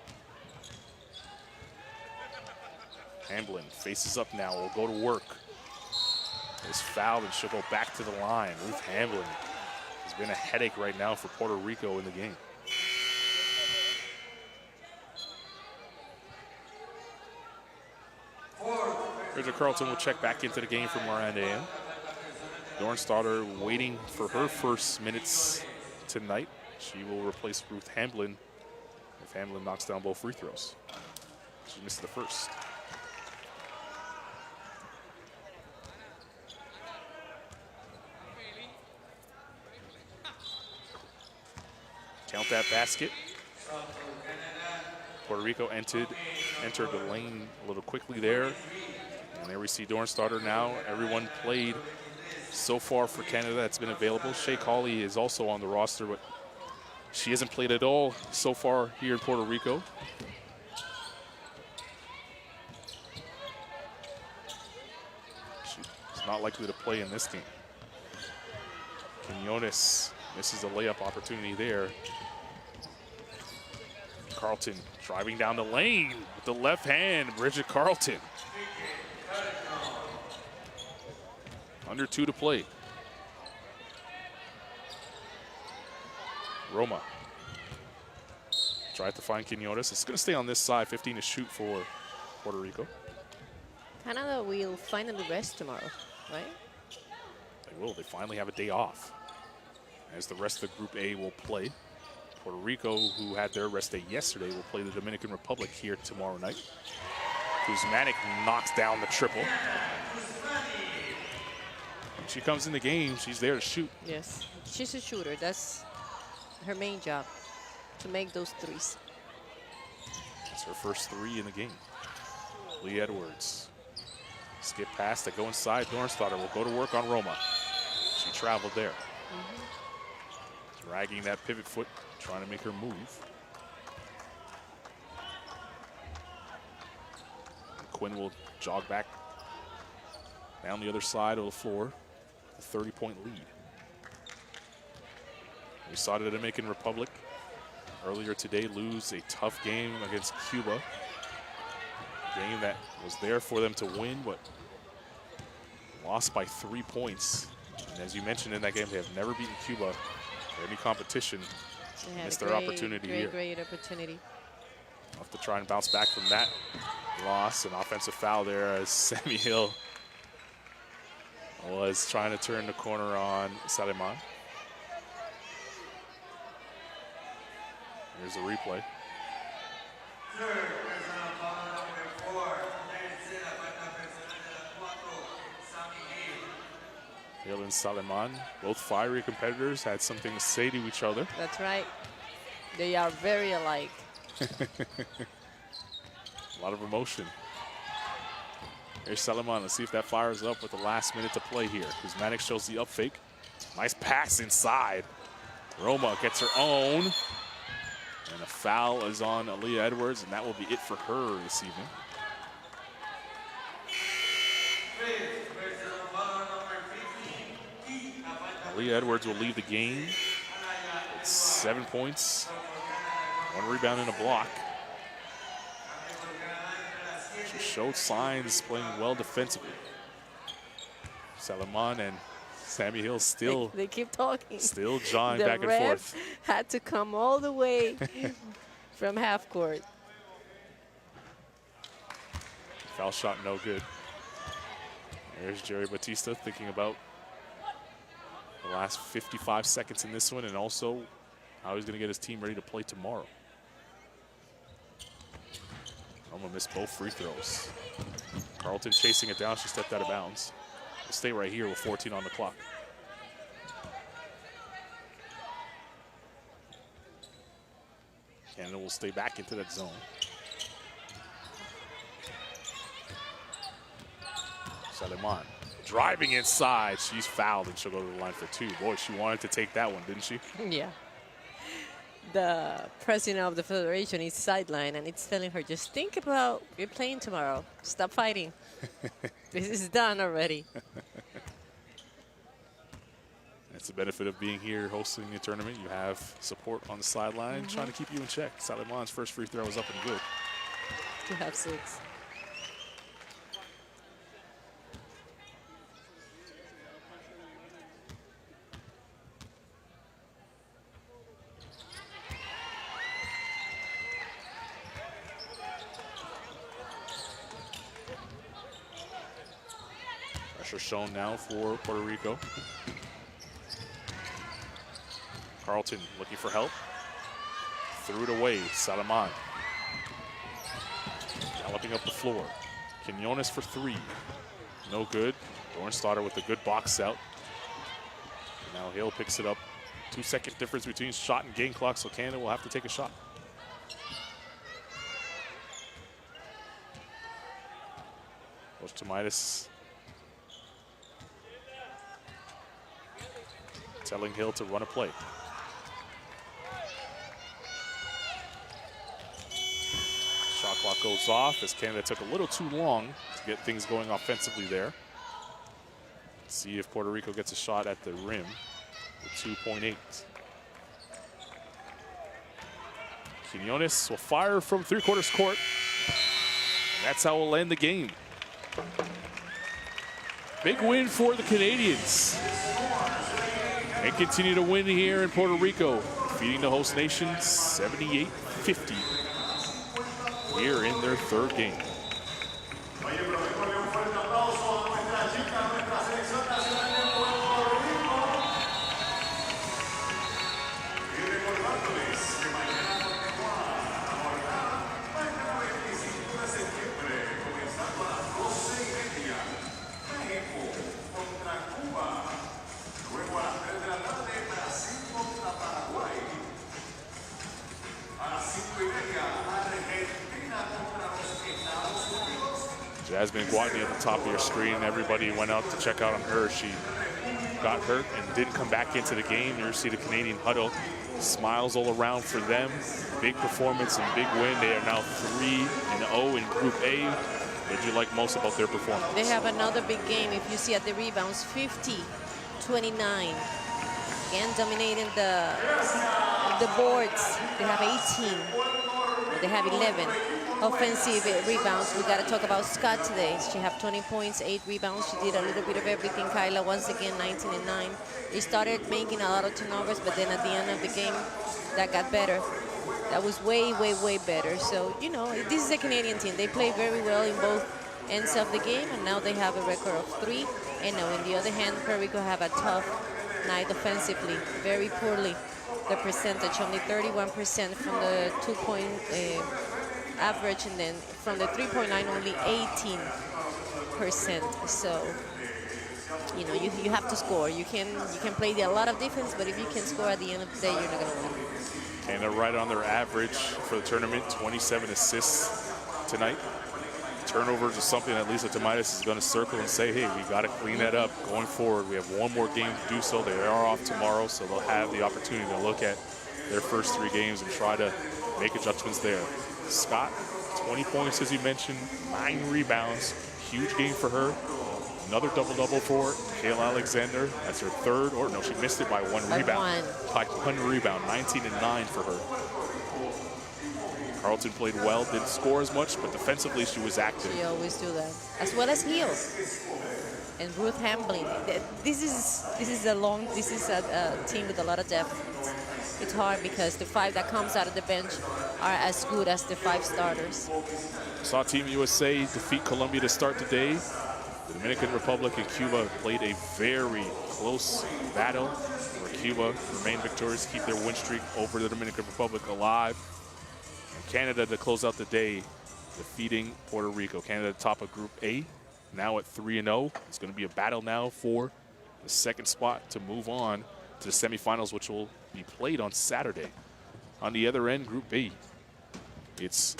Hamblin faces up now, will go to work. Is fouled and she'll go back to the line. Ruth Hamblin has been a headache right now for Puerto Rico in the game. Bridget Carlton will check back into the game for Miranda Ann. Dornstadter waiting for her first minutes tonight. She will replace Ruth Hamblin if Hamblin knocks down both free throws. She missed the first. Count that basket. Puerto Rico entered the lane a little quickly there. And there we see Dornstadter now. Everyone played so far for Canada that's been available. Shea Cawley is also on the roster, but she hasn't played at all so far here in Puerto Rico. She's not likely to play in this game. Quinones misses a layup opportunity there. Carlton driving down the lane with the left hand, Bridget Carlton. Under 2 to play. Roma tried to find Quinones. It's going to stay on this side, 15 to shoot for Puerto Rico. Canada will finally rest tomorrow, right? They will. They finally have a day off, as the rest of Group A will play. Puerto Rico, who had their rest day yesterday, will play the Dominican Republic here tomorrow night. Kuzmanic knocks down the triple. When she comes in the game, she's there to shoot. Yes, she's a shooter. That's her main job, to make those threes. It's her first 3 in the game. Lee Edwards. Skip past to go inside. Dornstadter will go to work on Roma. She traveled there. Dragging that pivot foot, trying to make her move. And Quinn will jog back down the other side of the floor. A 30-point lead. We saw the Dominican Republic earlier today lose a tough game against Cuba. A game that was there for them to win, but lost by 3 points. And as you mentioned in that game, they have never beaten Cuba in any competition. Missed their opportunity here. Great opportunity. Have to try and bounce back from that loss. An offensive foul there as Sammy Hill was trying to turn the corner on Saleman. Here's the replay. Hill and Saleman, both fiery competitors, had something to say to each other. That's right. They are very alike. A lot of emotion. Here's Saleman. Let's see if that fires up with the last minute to play here. Kuzmanic shows the up fake. Nice pass inside. Roma gets her own. And a foul is on Aaliyah Edwards, and that will be it for her this evening. Aaliyah Edwards will leave the game with 7 points, 1 rebound and a block. She showed signs playing well defensively. Saleman and Sammy Hill still they keep talking. Still jawing back and The ref forth. had to come all the way from half court. Foul shot no good. There's Jerry Batista thinking about the last 55 seconds in this one, and also how he's going to get his team ready to play tomorrow. Roma missed both free throws. Carlton chasing it down. She stepped out of bounds. We'll stay right here with 14 on the clock. Canada will stay back into that zone. Saleman driving inside. She's fouled and she'll go to the line for 2. Boy, she wanted to take that one, didn't she? Yeah. The president of the federation is sidelined, and it's telling her, just think about you're playing tomorrow. Stop fighting. This is done already. That's the benefit of being here hosting a tournament. You have support on the sideline trying to keep you in check. Saliman's first free throw was up and good. You have 6. Pressure shown now for Puerto Rico. Carlton looking for help. Threw it away, Salaman. Galloping up the floor. Quinones for 3. No good. Dornstadter with a good box out. Now Hill picks it up. 2-second difference between shot and game clock, so Canada will have to take a shot. Coach Tomaitis telling Hill to run a play. Shot clock goes off as Canada took a little too long to get things going offensively there. Let's see if Puerto Rico gets a shot at the rim with 2.8. Quinones will fire from 3/4 court. And that's how we'll end the game. Big win for the Canadians. And continue to win here in Puerto Rico, defeating the host nation 78-50 here in their 3rd game. Jasmine Guatney at the top of your screen. Everybody went out to check out on her. She got hurt and didn't come back into the game. You see the Canadian huddle. Smiles all around for them. Big performance and big win. They are now 3-0 in Group A. What did you like most about their performance? They have another big game. If you see at the rebounds, 50-29. Again, dominating the boards. They have 18. They have 11. Offensive rebounds. We got to talk about Scott today. She had 20 points, 8 rebounds. She did a little bit of everything. Kyla, once again, 19 and 9. They started making a lot of turnovers, but then at the end of the game, that got better. That was way, way, way better. So, you know, this is a Canadian team. They play very well in both ends of the game, and now they have a record of 3. And now, on the other hand, Puerto Rico have a tough night offensively, very poorly. The percentage, only 31% from the 2-point average, and then from the 3-point line, only 18%. So, you know, you have to score. You can play a lot of defense, but if you can score at the end of the day, you're not going to win. Canada right on their average for the tournament, 27 assists tonight. Turnovers is something that Lisa Tomaitis is going to circle and say, hey, we got to clean that up going forward. We have one more game to do so. They are off tomorrow, so they'll have the opportunity to look at their first 3 games and try to make adjustments there. Scott, 20 points, as you mentioned, 9 rebounds. Huge game for her. Another double-double for Kayla Alexander. That's her 3rd, or no, she missed it by 1 rebound. By 1 rebound, 19 and 9 for her. Carlton played well, didn't score as much, but defensively she was active. She always do that, as well as Hill and Ruth Hambling. This is a team with a lot of depth. It's hard because the 5 that comes out of the bench are as good as the 5 starters. Saw Team USA defeat Colombia to start the day. The Dominican Republic and Cuba played a very close battle where Cuba remained victorious, keep their win streak over the Dominican Republic alive. And Canada to close out the day, defeating Puerto Rico. Canada top of Group A, now at 3-0. It's going to be a battle now for the 2nd spot to move on to the semifinals, which will be played on Saturday. On the other end, Group B, it's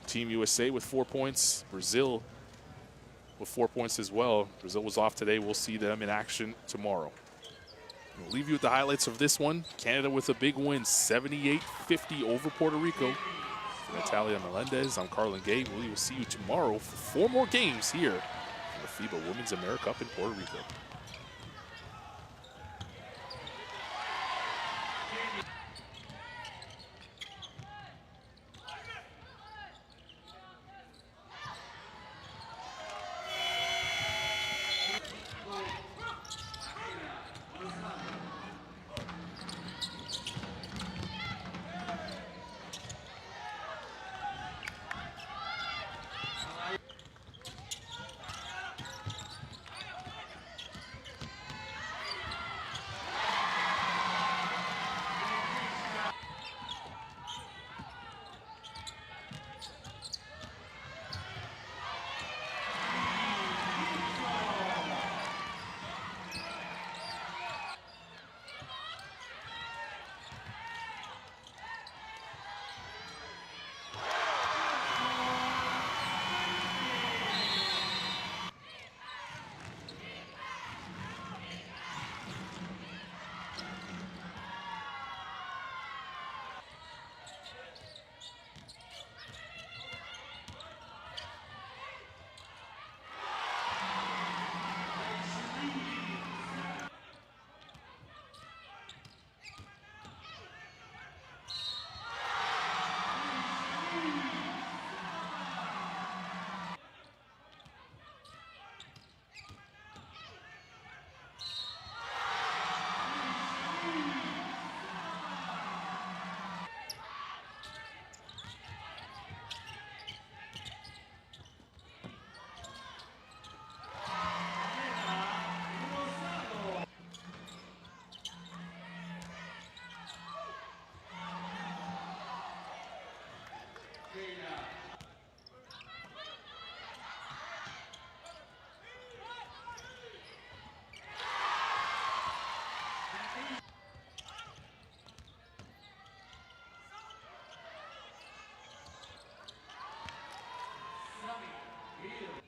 Team USA with 4 points, Brazil with 4 points as well. Brazil was off today. We'll see them in action tomorrow. We'll leave you with the highlights of this one. Canada with a big win, 78-50 over Puerto Rico. For Natalia Melendez, I'm Carlin Gay. We will see you tomorrow for 4 more games here in the FIBA Women's AmeriCup in Puerto Rico. here.